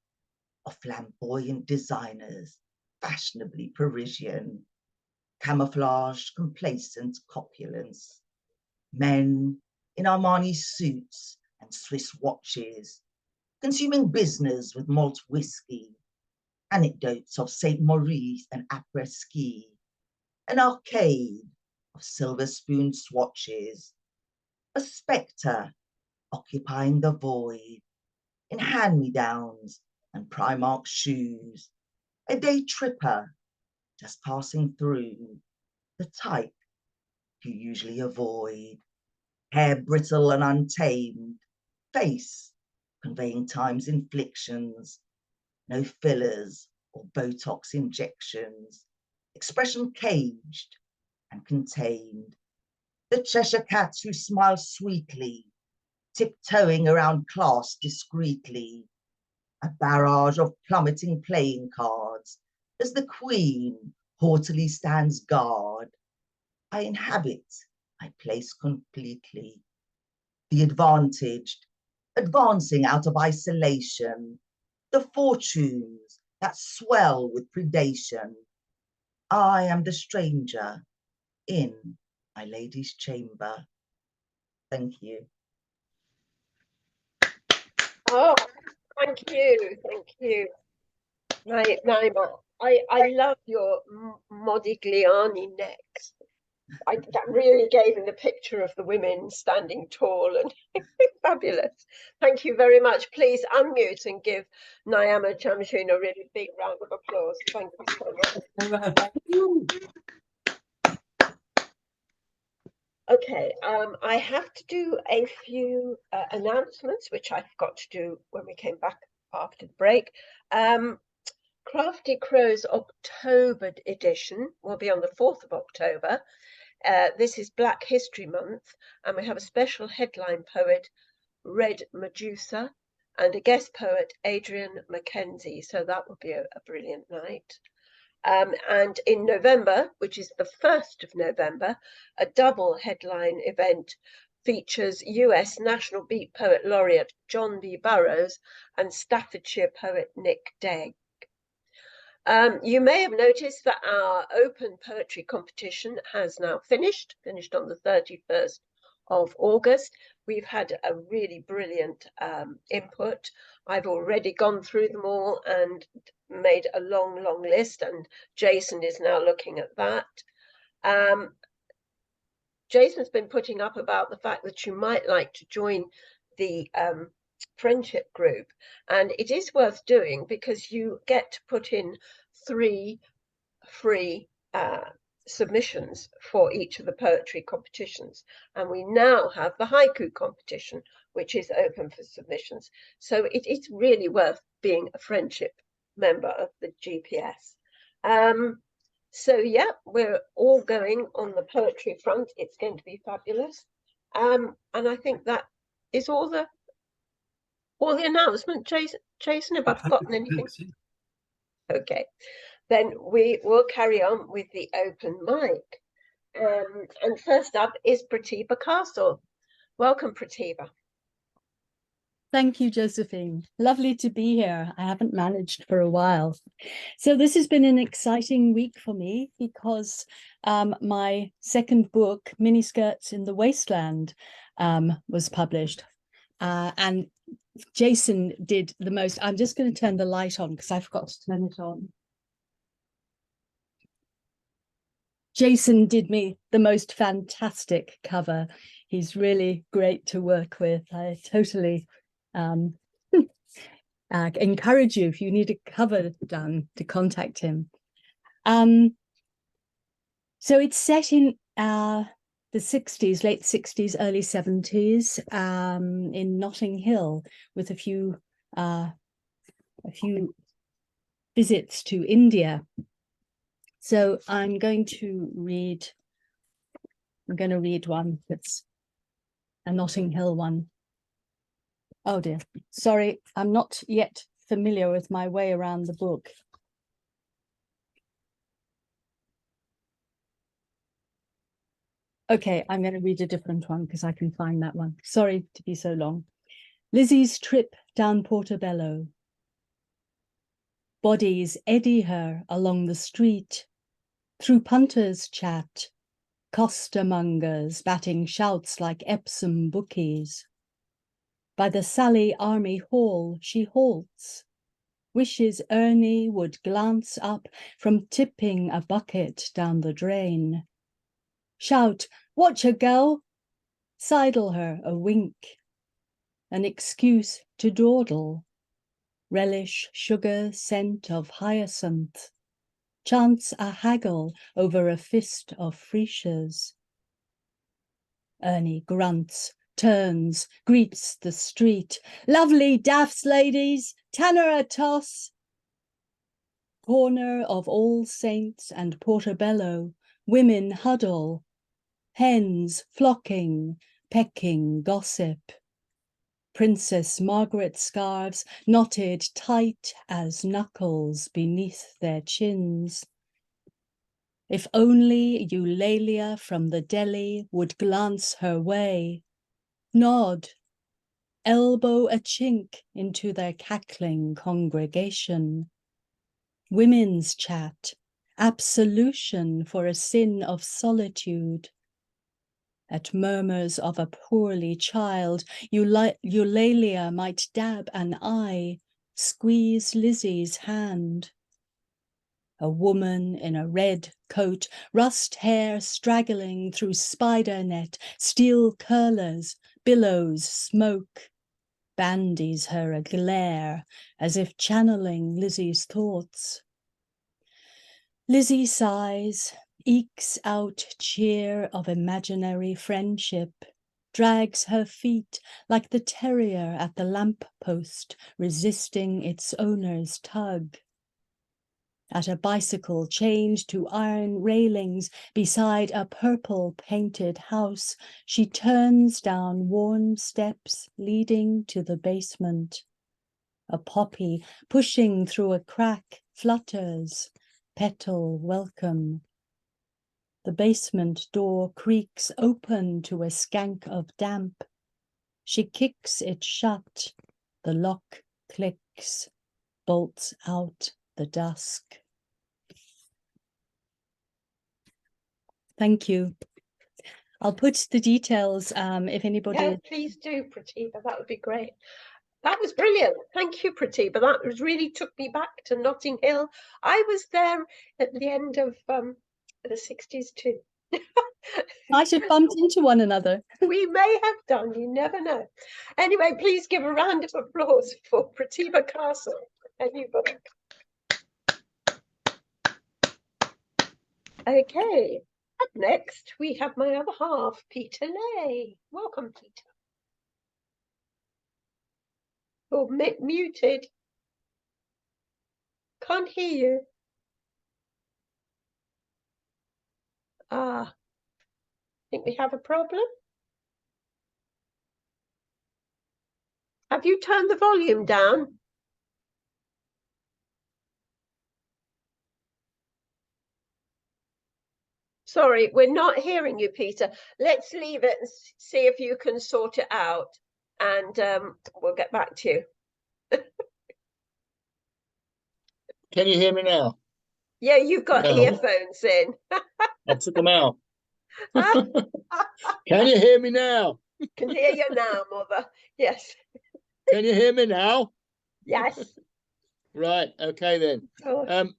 of flamboyant designers, fashionably Parisian, camouflaged, complacent copulence, men in Armani suits and Swiss watches, consuming business with malt whiskey, anecdotes of St. Maurice and après-ski, an arcade of silver spoon swatches, a spectre occupying the void, in hand-me-downs and Primark shoes, a day tripper just passing through, the type you usually avoid, hair brittle and untamed, face conveying time's inflictions, no fillers or Botox injections, expression caged and contained, the Cheshire cats who smile sweetly, tiptoeing around class discreetly, a barrage of plummeting playing cards as the Queen haughtily stands guard. I inhabit my place completely, the advantaged, advancing out of isolation, the fortunes that swell with predation. I am the stranger in my lady's chamber. Thank you. Oh, thank you, Nayma. I love your Modigliani necks. That really gave me the picture of the women standing tall and fabulous. Thank you very much. Please unmute and give Nayma Chamchoun a really big round of applause. Thank you so much. Thank you. Okay, I have to do a few announcements, which I forgot to do when we came back after the break. Crafty Crow's October edition will be on the 4th of October. This is Black History Month, and we have a special headline poet, Red Medusa, and a guest poet, Adrian Mackenzie. So that will be a brilliant night. And in November, which is the 1st of November, a double headline event features US National Beat Poet Laureate John B. Burroughs and Staffordshire poet Nick Degg. You may have noticed that our open poetry competition has now finished on the 31st of August. We've had a really brilliant input. I've already gone through them all and made a long list, and Jason is now looking at that. Jason's been putting up about the fact that you might like to join the friendship group, and it is worth doing because you get to put in 3 free submissions for each of the poetry competitions, and we now have the haiku competition, which is open for submissions. So it is really worth being a friendship member of the GPS. So yeah, we're all going on the poetry front. It's going to be fabulous, and I think that is all the announcement. Jason, have I forgotten anything? Okay, then we will carry on with the open mic. And first up is Pratibha Castle. Welcome, Pratibha. Thank you, Josephine. Lovely to be here. I haven't managed for a while. So this has been an exciting week for me because my second book, Miniskirts in the Wasteland, was published. And Jason did the most. I'm just going to turn the light on because I forgot to turn it on. Jason did me the most fantastic cover. He's really great to work with. I totally encourage you, if you need a cover done, to contact him. So it's set in the 60s, late 60s, early 70s, in Notting Hill, with a few visits to India. So I'm going to read one that's a Notting Hill one. Oh dear, sorry, I'm not yet familiar with my way around the book. Okay, I'm going to read a different one because I can find that one. Sorry to be so long. Lizzie's trip down Portobello. Bodies eddy her along the street, through punters' chat, costermongers batting shouts like Epsom bookies. By the Sally Army Hall she halts, wishes Ernie would glance up from tipping a bucket down the drain. Shout, "Watch her, girl!" Sidle her a wink. An excuse to dawdle. Relish sugar scent of hyacinth. Chance a haggle over a fist of freesias. Ernie grunts, turns, greets the street. "Lovely daffs, ladies, tanner a toss." Corner of All Saints and Portobello, women huddle. Hens flocking, pecking gossip. Princess Margaret scarves knotted tight as knuckles beneath their chins. If only Eulalia from the deli would glance her way, nod, elbow a chink into their cackling congregation. Women's chat, absolution for a sin of solitude. At murmurs of a poorly child, Eulalia might dab an eye, squeeze Lizzie's hand. A woman in a red coat, rust hair straggling through spider net, steel curlers, billows smoke, bandies her a glare as if channeling Lizzie's thoughts. Lizzie sighs, ekes out cheer of imaginary friendship, drags her feet like the terrier at the lamp-post resisting its owner's tug. At a bicycle chained to iron railings beside a purple-painted house, she turns down worn steps leading to the basement. A poppy pushing through a crack flutters, petal welcome. The basement door creaks open to a skank of damp. She kicks it shut, the lock clicks, bolts out the dusk. Thank you. I'll put the details if anybody... Yeah, please do, Pratibha, that would be great. That was brilliant. Thank you, Pratibha. That really took me back to Notting Hill. I was there at the end of the 60s too. Might have bumped into one another. We may have done, you never know. Anyway, please give a round of applause for Pratima Castle, a new book. Okay, up next we have my other half, Peter Lay. Welcome, Peter. You're muted. Can't hear you. Ah, think we have a problem. Have you turned the volume down? Sorry, we're not hearing you, Peter. Let's leave it and see if you can sort it out, and we'll get back to you. Can you hear me now? Yeah, you've got No. earphones in. I took them out. Can you hear me now? Can hear you now, Mother. Yes. Can you hear me now? Yes. Right. Okay then. Oh.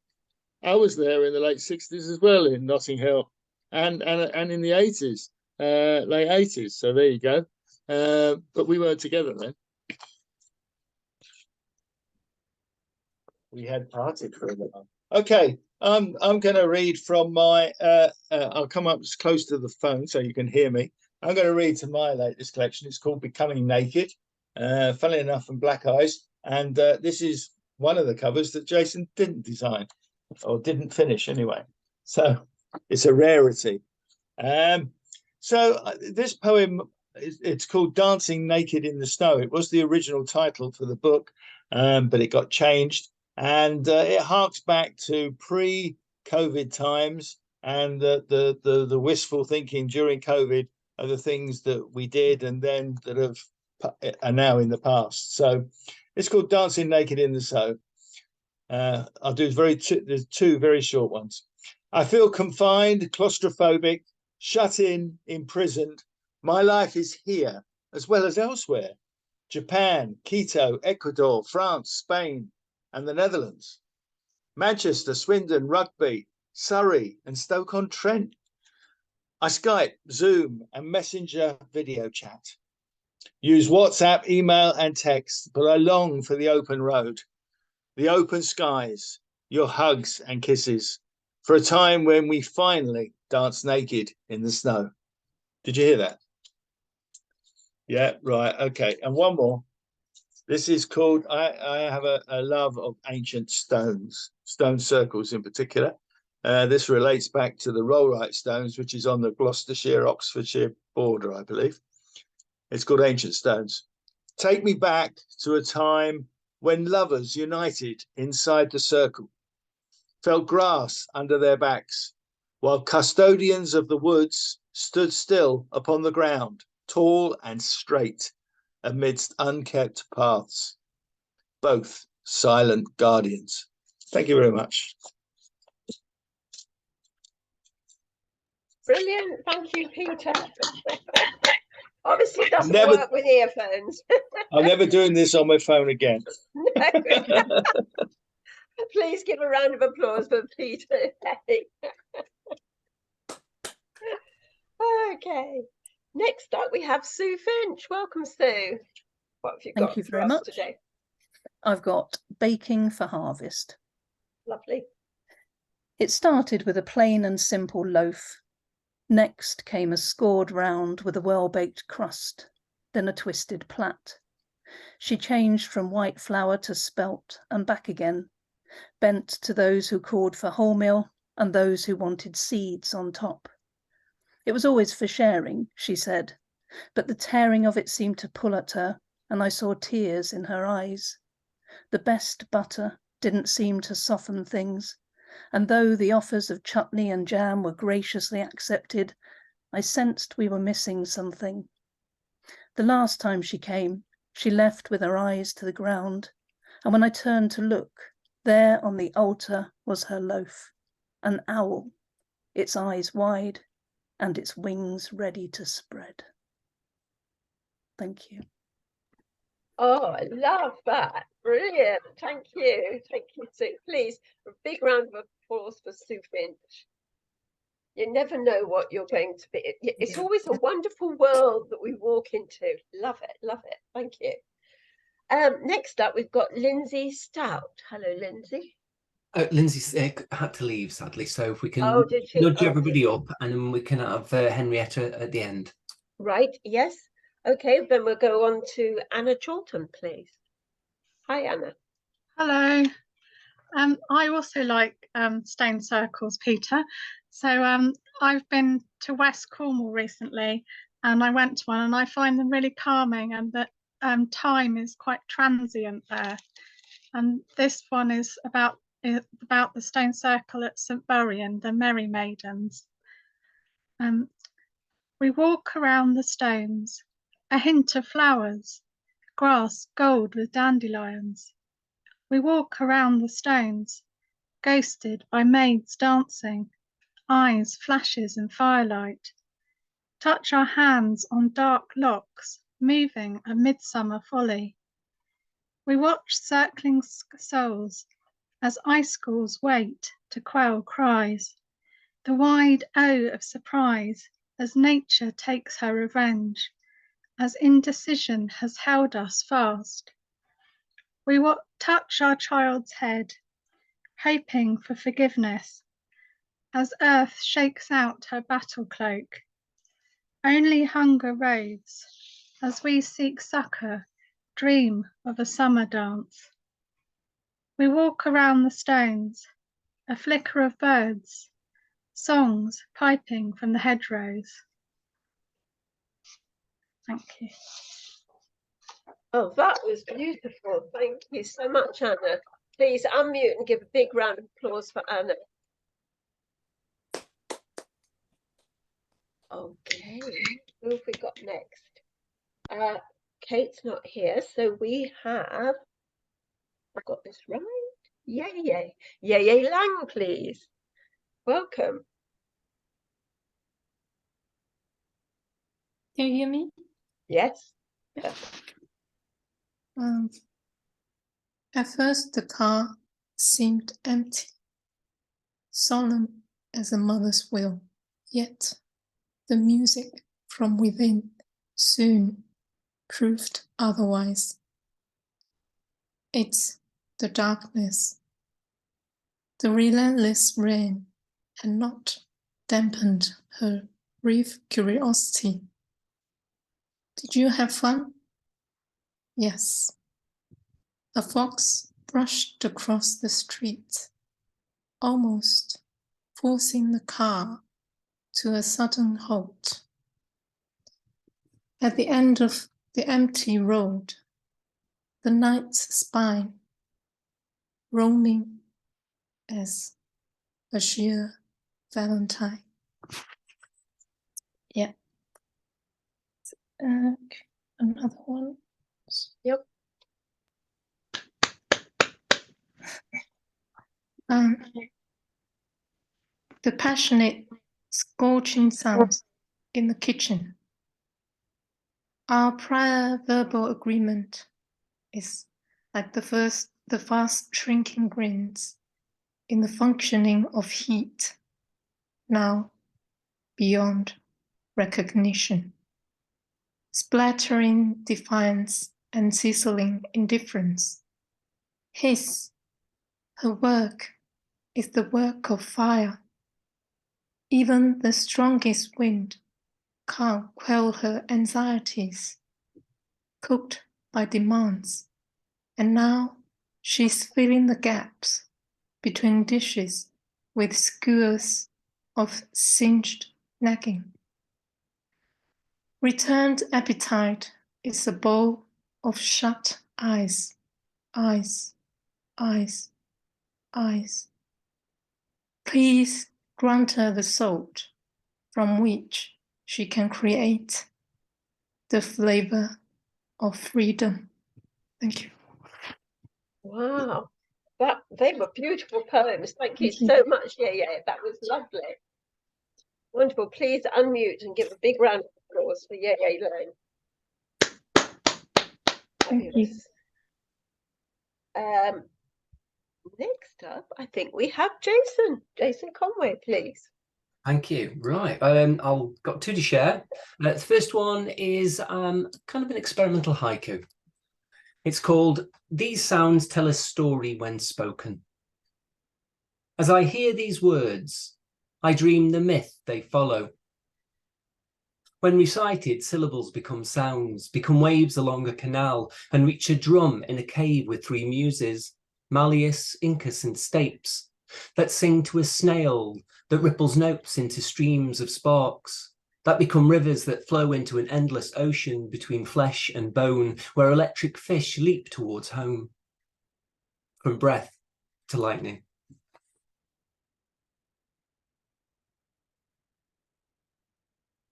I was there in the late 60s as well in Notting Hill, and in the 80s, late 80s. So there you go. But we weren't together then. We had parted for a while. Okay. I'm going to read from my. I'll come up as close to the phone so you can hear me. I'm going to read to my latest collection. It's called Becoming Naked. Funnily enough, and Black Eyes. And this is one of the covers that Jason didn't design, or didn't finish anyway. So it's a rarity. This poem, it's called Dancing Naked in the Snow. It was the original title for the book, but it got changed. And it harks back to pre-COVID times and the wistful thinking during COVID of the things that we did and then that are now in the past. So it's called Dancing Naked in the Snow. I'll do there's two very short ones. I feel confined, claustrophobic, shut in, imprisoned. My life is here as well as elsewhere. Japan, Quito, Ecuador, France, Spain, and the Netherlands. Manchester, Swindon, Rugby, Surrey, and Stoke-on-Trent. I Skype, Zoom, and Messenger video chat. Use WhatsApp, email, and text, but I long for the open road, the open skies, your hugs and kisses, for a time when we finally dance naked in the snow. Did you hear that? Yeah, right, okay. And one more. This is called, I have a love of ancient stones, stone circles in particular. This relates back to the Rollright stones, which is on the Gloucestershire, Oxfordshire border, I believe. It's called Ancient Stones. Take me back to a time when lovers united inside the circle, felt grass under their backs, while custodians of the woods stood still upon the ground, tall and straight, amidst unkept paths, both silent guardians. Thank you very much. Brilliant. Thank you, Peter. Obviously, it doesn't work with earphones. I'm never doing this on my phone again. No. Please give a round of applause for Peter. Okay. Next up, we have Sue Finch. Welcome, Sue. What have you got? Thank you very much today? I've got Baking for Harvest. Lovely. It started with a plain and simple loaf. Next came a scored round with a well-baked crust, then a twisted plait. She changed from white flour to spelt and back again, bent to those who called for wholemeal and those who wanted seeds on top. It was always for sharing, she said, but the tearing of it seemed to pull at her, and I saw tears in her eyes. The best butter didn't seem to soften things, and though the offers of chutney and jam were graciously accepted, I sensed we were missing something. The last time she came, she left with her eyes to the ground, and when I turned to look, there on the altar was her loaf, an owl, its eyes wide, and its wings ready to spread. Thank you. Oh, I love that. Brilliant. Thank you. Thank you, Sue. Please, a big round of applause for Sue Finch. You never know what you're going to be. It's always a wonderful world that we walk into. Love it, love it. Thank you. Next up, we've got Lindsay Stout. Hello, Lindsay. Lindsay had to leave, sadly, so if we can did she? nudge everybody up, and then we can have Henrietta at the end. Right, yes. Okay, then we'll go on to Anna Chorlton, please. Hi, Anna. Hello. I also like stone circles, Peter. So I've been to West Cornwall recently, and I went to one, and I find them really calming, and that time is quite transient there. And this one is about the stone circle at St. Buryan, the Merry Maidens. We walk around the stones, a hint of flowers, grass gold with dandelions. We walk around the stones, ghosted by maids dancing, eyes flashes in firelight. Touch our hands on dark locks, moving a midsummer folly. We watch circling souls as icicles wait to quell cries. The wide O of surprise as nature takes her revenge, as indecision has held us fast. We touch our child's head, hoping for forgiveness, as earth shakes out her battle cloak. Only hunger roves, as we seek succor, dream of a summer dance. We walk around the stones, a flicker of birds, songs piping from the hedgerows. Thank you. Oh, that was beautiful. Thank you so much, Anna. Please unmute and give a big round of applause for Anna. Okay, who have we got next? Kate's not here, so we have, I've got this right. Yay Lang, please. Welcome. Can you hear me? Yes. At first, the car seemed empty, solemn as a mother's will, yet the music from within soon proved otherwise. It's the darkness. The relentless rain had not dampened her brief curiosity. Did you have fun? Yes. A fox brushed across the street, almost forcing the car to a sudden halt. At the end of the empty road, the night's spine, roaming as a sheer valentine. Yeah. Another one. Yep. The passionate, scorching sounds in the kitchen. Our prior verbal agreement is like the fast shrinking grains in the functioning of heat, now beyond recognition. Splattering defiance and sizzling indifference. Her work is the work of fire. Even the strongest wind can't quell her anxieties, cooked by demands, and now she's filling the gaps between dishes with skewers of singed nagging. Returned appetite is a bowl of shut eyes, eyes, eyes, eyes. Please grant her the salt from which she can create the flavor of freedom. Thank you. Wow, they were beautiful poems. Thank you so much. Yeah, that was lovely. Wonderful. Please unmute and give a big round of applause for Yay Lang. Thank you. Next up, I think we have Jason Conway, please. Thank you. Right, I've got two to share. The first one is kind of an experimental haiku. It's called "These Sounds Tell a Story When Spoken." As I hear these words, I dream the myth they follow. When recited, syllables become sounds, become waves along a canal, and reach a drum in a cave with three muses, Malleus, Incus, and Stapes, that sing to a snail that ripples notes into streams of sparks, that become rivers that flow into an endless ocean between flesh and bone, where electric fish leap towards home. From breath to lightning.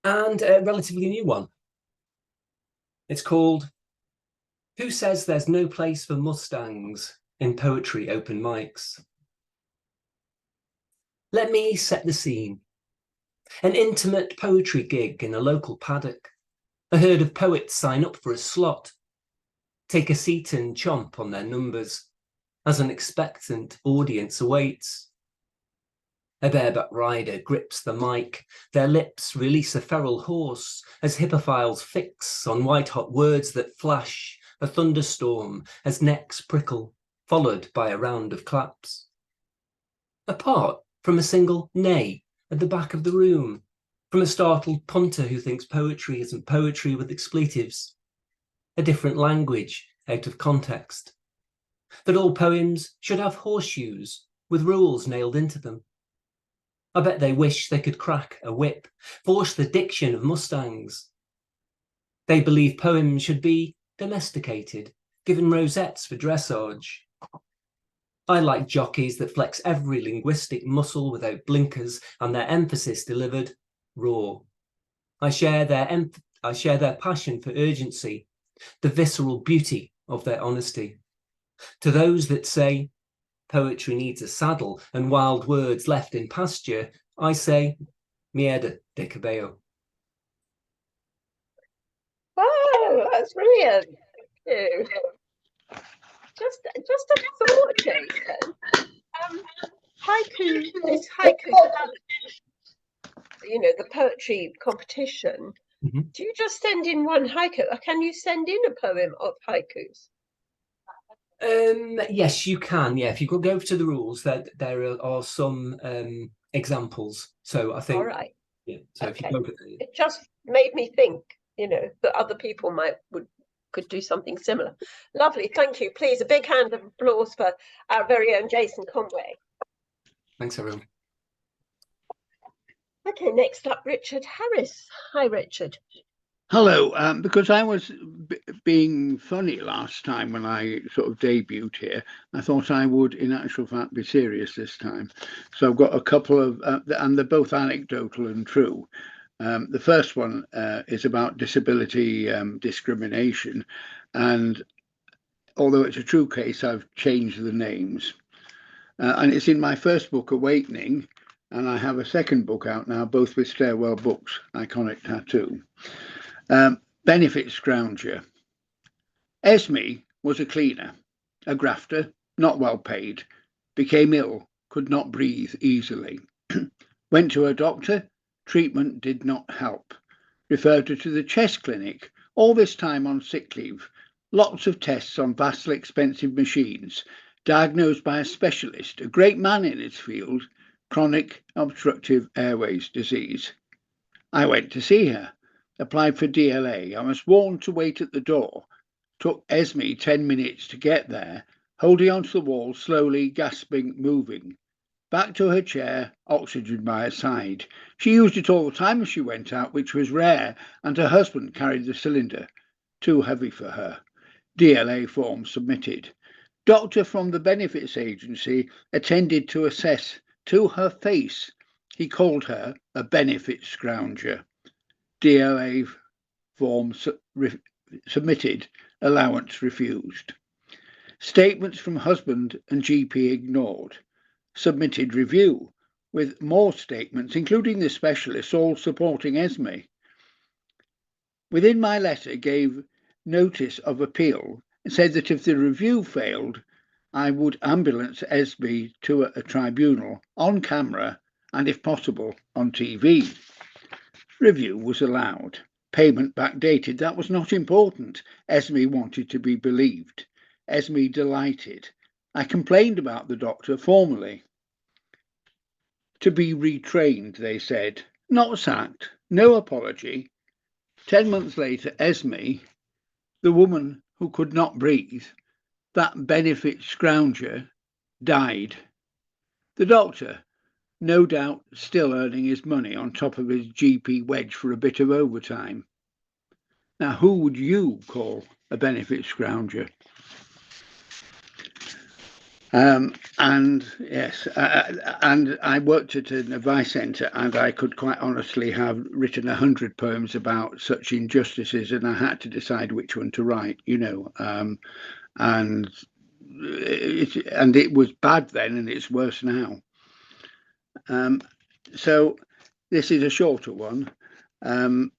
And a relatively new one. It's called "Who Says There's No Place for Mustangs in Poetry Open Mics?" Let me set the scene. An intimate poetry gig in a local paddock. A herd of poets sign up for a slot, take a seat and chomp on their numbers as an expectant audience awaits. A bareback rider grips the mic, their lips release a feral horse as hippophiles fix on white-hot words that flash, a thunderstorm as necks prickle, followed by a round of claps. Apart from a single nay at the back of the room, from a startled punter who thinks poetry isn't poetry with expletives, a different language out of context, that all poems should have horseshoes with rules nailed into them. I bet they wish they could crack a whip, force the diction of mustangs. They believe poems should be domesticated, given rosettes for dressage. I like jockeys that flex every linguistic muscle without blinkers and their emphasis delivered raw. I share their passion for urgency, the visceral beauty of their honesty. To those that say poetry needs a saddle and wild words left in pasture, I say mierda de caballo. Oh, that's brilliant. Thank you. Just a thought, Jason. Haiku, this haiku, you know, the poetry competition. Mm-hmm. Do you just send in one haiku, or can you send in a poem of haikus? Yes, you can. Yeah, if you could go to the rules, there are some examples. So I think. All right. Yeah. So okay. If you go to it just made me think, you know, that other people could do something similar. Lovely, thank you. Please, a big hand of applause for our very own Jason Conway. Thanks, everyone. Okay, next up, Richard Harris. Hi, Richard. Hello, because I was being funny last time when I sort of debuted here, I thought I would, in actual fact, be serious this time. So I've got a couple of, and they're both anecdotal and true. The first one is about disability discrimination, and although it's a true case, I've changed the names. And it's in my first book, Awakening, and I have a second book out now, both with Stairwell Books, Iconic Tattoo. Benefit Scrounger. Esme was a cleaner, a grafter, not well paid, became ill, could not breathe easily. Went to a doctor, treatment did not help. Referred her to the chest clinic, all this time on sick leave. Lots of tests on vastly expensive machines. Diagnosed by a specialist, a great man in his field, chronic obstructive airways disease. I went to see her. Applied for DLA. I was warned to wait at the door. Took Esme 10 minutes to get there, holding onto the wall, slowly, gasping, moving. Back to her chair, oxygen by her side. She used it all the time as she went out, which was rare, and her husband carried the cylinder. Too heavy for her. DLA form submitted. Doctor from the benefits agency attended to assess. To her face, he called her a benefit scrounger. DLA form submitted, allowance refused. Statements from husband and GP ignored. Submitted review, with more statements, including the specialist, all supporting Esme. Within my letter gave notice of appeal and said that if the review failed, I would ambulance Esme to a tribunal on camera and if possible on TV. Review was allowed. Payment backdated. That was not important. Esme wanted to be believed. Esme delighted. I complained about the doctor formally. To be retrained, they said. Not sacked. No apology. 10 months later, Esme, the woman who could not breathe, that benefit scrounger, died. The doctor, no doubt still earning his money on top of his GP wedge for a bit of overtime. Now, who would you call a benefit scrounger? And yes, and I worked at an advice centre, and I could quite honestly have written 100 poems about such injustices, and I had to decide which one to write, you know. And it was bad then, and it's worse now. So this is a shorter one, and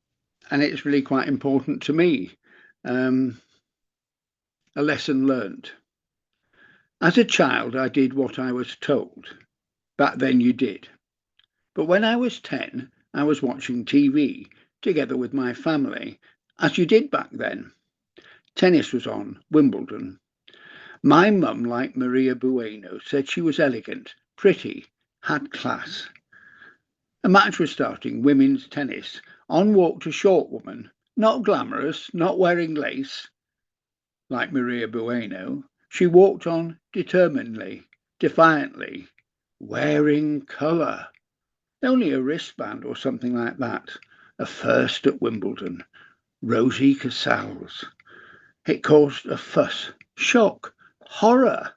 it's really quite important to me. A lesson learnt. As a child, I did what I was told. Back then you did. But when I was 10, I was watching TV together with my family, as you did back then. Tennis was on, Wimbledon. My mum, like Maria Bueno, said she was elegant, pretty, had class. A match was starting, women's tennis. On walked a short woman, not glamorous, not wearing lace, like Maria Bueno. She walked on determinedly, defiantly, wearing colour. Only a wristband or something like that. A first at Wimbledon. Rosie Casals. It caused a fuss, shock, horror.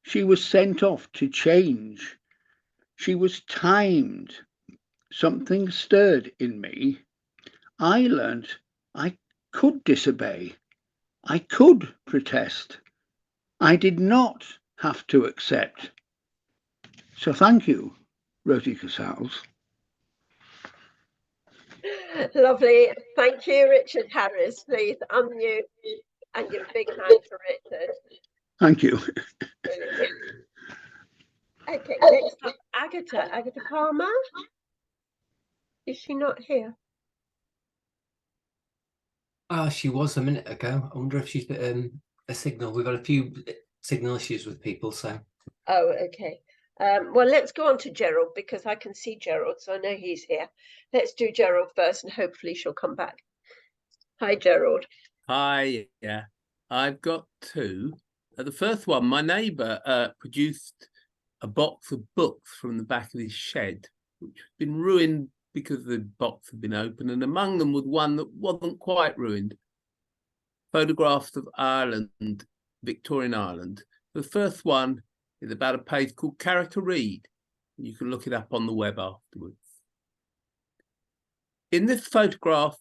She was sent off to change. She was timed. Something stirred in me. I learnt I could disobey. I could protest. I did not have to accept. So thank you, Rosie Casals. Lovely. Thank you, Richard Harris. Please unmute and give a big hand for Richard. Thank you. Okay, next up, Agatha Palmer. Is she not here? She was a minute ago. I wonder if she's a signal. We've got a few signal issues with people, so. Oh, okay. Well, let's go on to Gerald, because I can see Gerald, so I know he's here. Let's do Gerald first, and hopefully she'll come back. Hi, Gerald. Hi, yeah. I've got two. The first one, my neighbour produced a box of books from the back of his shed, which had been ruined because the box had been open, and among them was one that wasn't quite ruined. Photographs of Ireland, Victorian Ireland. The first one is about a place called Carrick-a-Reed. You can look it up on the web afterwards. In this photograph,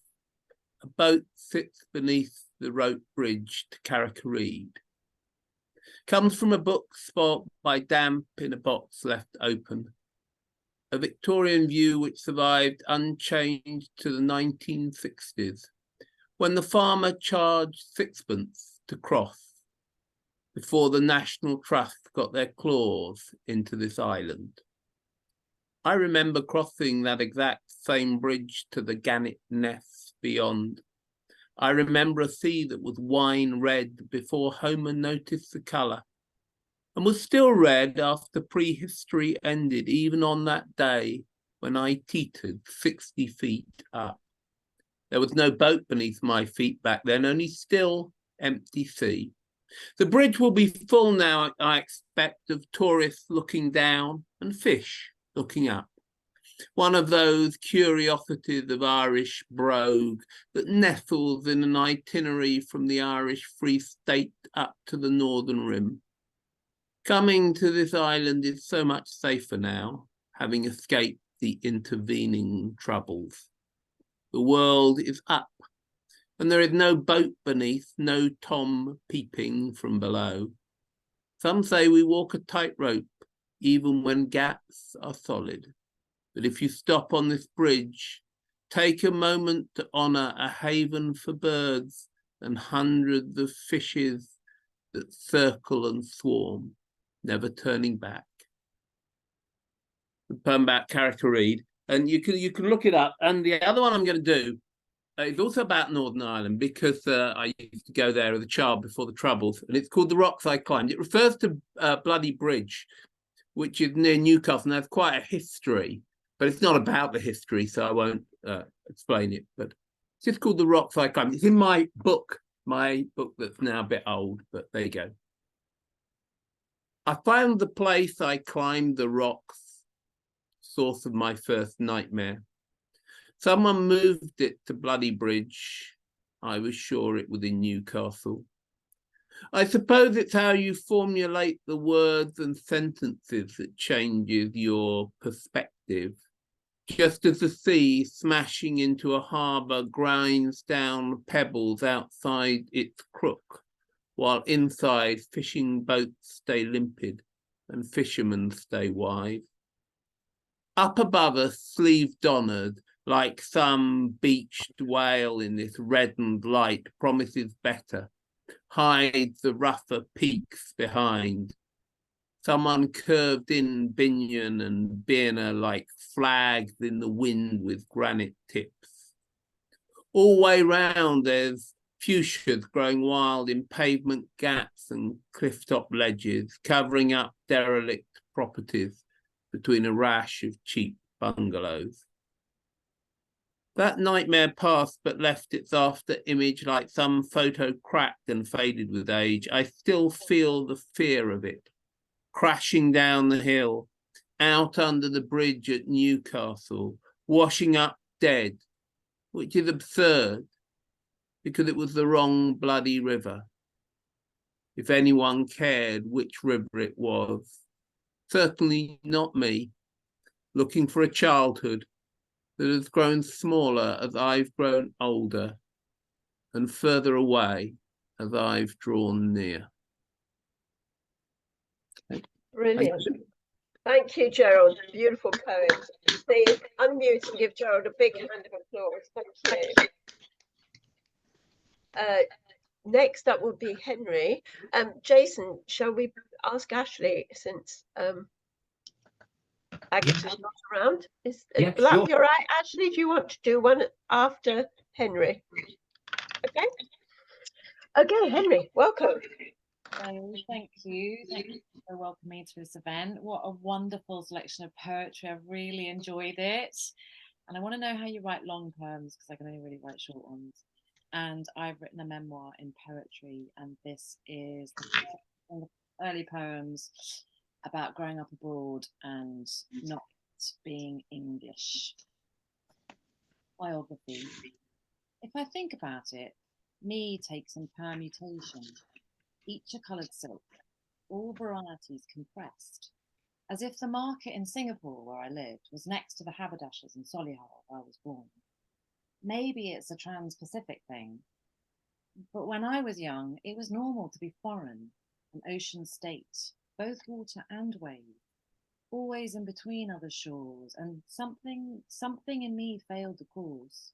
a boat sits beneath the rope bridge to Carrick-a-Reed. Comes from a book spoilt by damp in a box left open. A Victorian view which survived unchanged to the 1960s, when the farmer charged sixpence to cross before the National Trust got their claws into this island. I remember crossing that exact same bridge to the gannet nests beyond. I remember a sea that was wine red before Homer noticed the colour, and was still red after prehistory ended, even on that day when I teetered 60 feet up. There was no boat beneath my feet back then, only still, empty sea. The bridge will be full now, I expect, of tourists looking down and fish looking up. One of those curiosities of Irish brogue that nestles in an itinerary from the Irish Free State up to the Northern Rim. Coming to this island is so much safer now, having escaped the intervening troubles. The world is up, and there is no boat beneath, no Tom peeping from below. Some say we walk a tightrope, even when gaps are solid. But if you stop on this bridge, take a moment to honour a haven for birds and hundreds of fishes that circle and swarm, never turning back. the poem about Carrick-a-Reed, and you can look it up. And the other one I'm going to do is also about Northern Ireland, because I used to go there as a child before the Troubles, and it's called The Rocks I Climbed. It refers to Bloody Bridge, which is near Newcastle, and has quite a history, but it's not about the history, so I won't explain it. But it's just called The Rocks I Climbed. It's in my book that's now a bit old, but there you go. I found the place I climbed the rocks, source of my first nightmare. Someone moved it to Bloody Bridge. I was sure it was in Newcastle. I suppose it's how you formulate the words and sentences that changes your perspective. Just as the sea smashing into a harbour grinds down pebbles outside its crook, while inside fishing boats stay limpid and fishermen stay wise. Up above us, sleeve donnered, like some beached whale in this reddened light, promises better, hides the rougher peaks behind. Someone curved in Binion and Birna like flags in the wind with granite tips. All way round there's fuchsias growing wild in pavement gaps and cliff-top ledges, covering up derelict properties between a rash of cheap bungalows. That nightmare passed but left its after image like some photo cracked and faded with age. I still feel the fear of it, crashing down the hill, out under the bridge at Newcastle, washing up dead, which is absurd because it was the wrong bloody river. If anyone cared which river it was, certainly not me, looking for a childhood that has grown smaller as I've grown older and further away as I've drawn near. Brilliant. Thank you, Gerald. Beautiful poem. Please unmute and give Gerald a big hand of applause. Thank you. Next up will be Henry. Jason, shall we ask Ashley, since Agus is not around? Yeah, Black, sure. you're right. Ashley, do you want to do one after Henry? Okay. Okay, Henry, welcome. So thank you for welcoming me to this event. What a wonderful selection of poetry. I've really enjoyed it. And I want to know how you write long poems, because I can only really write short ones. And I've written a memoir in poetry, and this is one of the early poems about growing up abroad and not being English. Biography. If I think about it, me takes in permutation, each a coloured silk, all varieties compressed, as if the market in Singapore, where I lived, was next to the haberdashers in Solihull, where I was born. Maybe it's a trans-Pacific thing, but when I was young, it was normal to be foreign, an ocean state, both water and wave, always in between other shores, and something in me failed the course.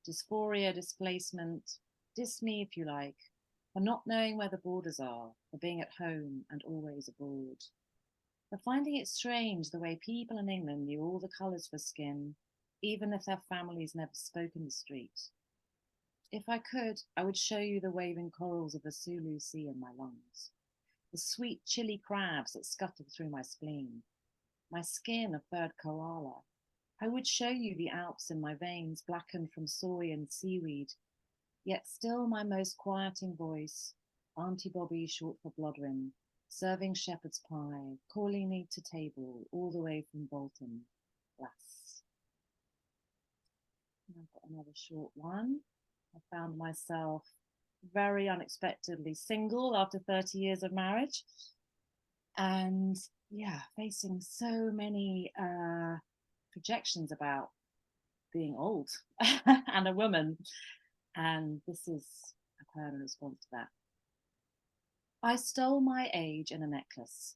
Dysphoria, displacement, diss me if you like, for not knowing where the borders are, for being at home and always abroad, for finding it strange the way people in England knew all the colours for skin, even if their families never spoke in the street. If I could, I would show you the waving corals of the Sulu Sea in my lungs, the sweet chilly crabs that scuttle through my spleen, my skin a furred koala. I would show you the Alps in my veins, blackened from soy and seaweed, yet still my most quieting voice, Auntie Bobby short for Blodwyn, serving shepherd's pie, calling me to table all the way from Bolton, Glass. I've got another short one. I found myself very unexpectedly single after 30 years of marriage, and yeah, facing so many projections about being old and a woman, and this is a poem in response to that. I stole my age in a necklace.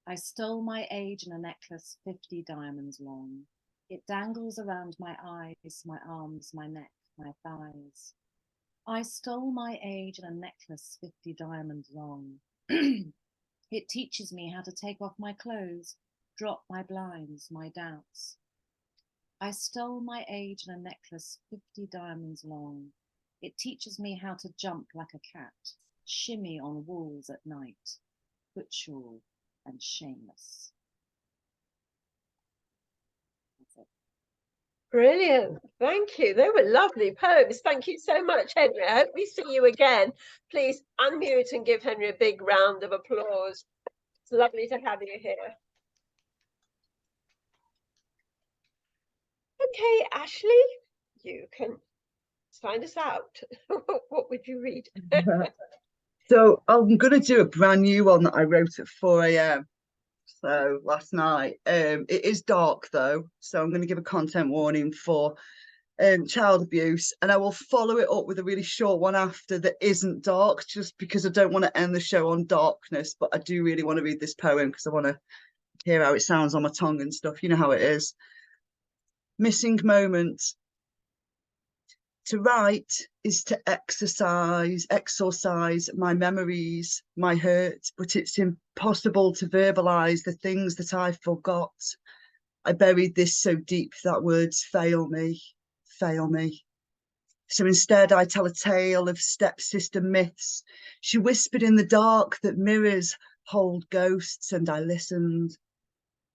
I stole my age in a necklace 50 diamonds long. It dangles around my eyes, my arms, my neck, my thighs. I stole my age in a necklace 50 diamonds long. It teaches me how to take off my clothes, drop my blinds, my doubts. I stole my age in a necklace 50 diamonds long. It teaches me how to jump like a cat, shimmy on walls at night, butchal and shameless. That's it. Brilliant. Thank you. They were lovely poems. Thank you so much, Henry. I hope we see you again. Please unmute and give Henry a big round of applause. It's lovely to have you here. Okay, Ashley, you can find us out. What would you read? So I'm going to do a brand new one that I wrote at 4 a.m. So last night. It is dark though, so I'm going to give a content warning for child abuse, and I will follow it up with a really short one after that isn't dark, just because I don't want to end the show on darkness, but I do really want to read this poem because I want to hear how it sounds on my tongue and stuff. You know how it is. Missing moment. To write is to exorcise my memories, my hurt, but it's impossible to verbalise the things that I forgot. I buried this so deep that words fail me. So instead I tell a tale of stepsister myths. She whispered in the dark that mirrors hold ghosts, and I listened.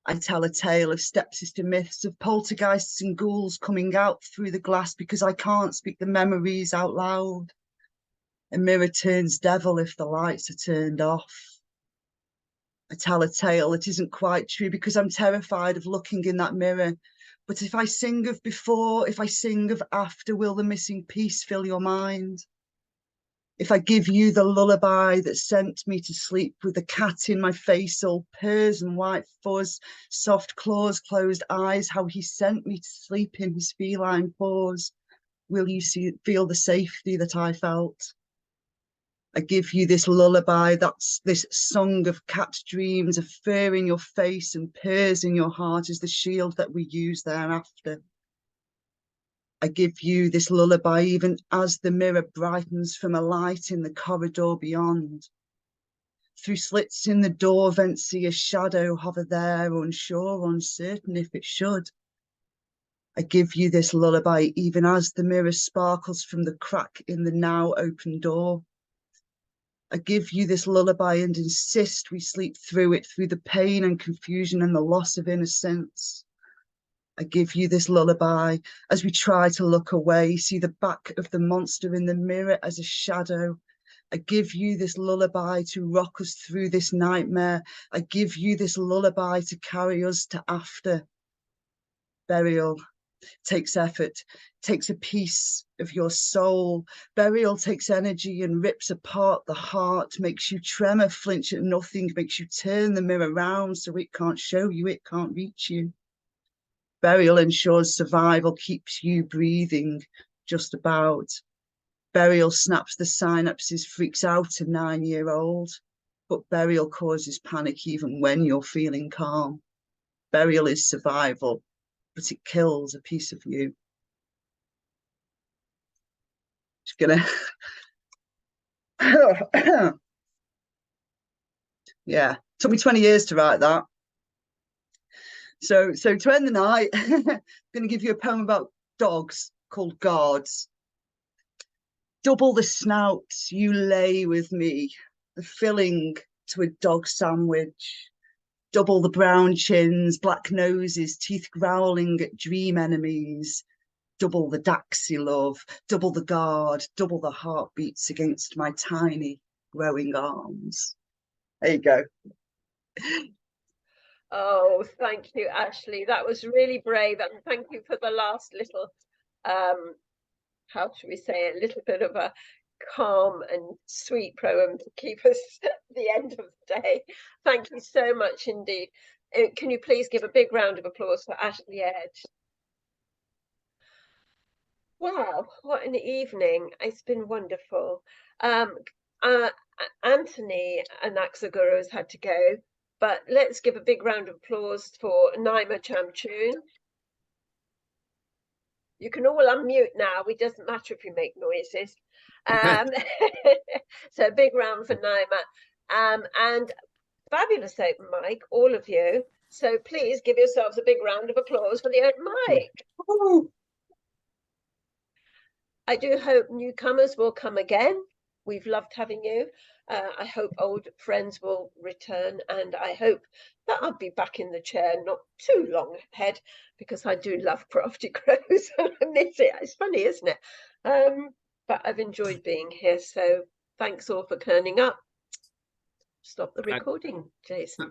I tell a tale of stepsister myths, of poltergeists and ghouls coming out through the glass because I can't speak the memories out loud. A mirror turns devil if the lights are turned off. I tell a tale that isn't quite true because I'm terrified of looking in that mirror. But if I sing of before, if I sing of after, will the missing piece fill your mind? If I give you the lullaby that sent me to sleep with the cat in my face, all purrs and white fuzz, soft claws, closed eyes, how he sent me to sleep in his feline paws, will you feel the safety that I felt? I give you this lullaby, that's this song of cat dreams, of fur in your face and purrs in your heart is the shield that we use thereafter. I give you this lullaby even as the mirror brightens from a light in the corridor beyond. Through slits in the door vent see a shadow hover there, unsure, uncertain if it should. I give you this lullaby even as the mirror sparkles from the crack in the now open door. I give you this lullaby and insist we sleep through it, through the pain and confusion and the loss of innocence. I give you this lullaby as we try to look away, see the back of the monster in the mirror as a shadow. I give you this lullaby to rock us through this nightmare. I give you this lullaby to carry us to after. Burial takes effort, takes a piece of your soul. Burial takes energy and rips apart the heart, makes you tremor, flinch at nothing, makes you turn the mirror round so it can't show you, it can't reach you. Burial ensures survival, keeps you breathing, just about. Burial snaps the synapses, freaks out a 9-year-old, but burial causes panic even when you're feeling calm. Burial is survival, but it kills a piece of you. Just gonna yeah, took me 20 years to write that. So to end the night, I'm going to give you a poem about dogs called Guards. Double the snouts you lay with me, the filling to a dog sandwich. Double the brown chins, black noses, teeth growling at dream enemies. Double the daxi love, double the guard, double the heartbeats against my tiny growing arms. There you go. Oh, thank you, Ashley. That was really brave, and thank you for the last little, how should we say, a little bit of a calm and sweet poem to keep us at the end of the day. Thank you so much indeed. Can you please give a big round of applause for Ashley Edge? Wow, what an evening. It's been wonderful. Anthony Anaxagorou has had to go, but let's give a big round of applause for Nayma Chamchoun. You can all unmute now. It doesn't matter if you make noises. So a big round for Nayma. And fabulous open mic, all of you. So please give yourselves a big round of applause for the open mic. I do hope newcomers will come again. We've loved having you. I hope old friends will return, and I hope that I'll be back in the chair not too long ahead, because I do love Crafty Crows and I miss it. It's funny, isn't it? But I've enjoyed being here, so thanks all for turning up. Stop the recording, Jason.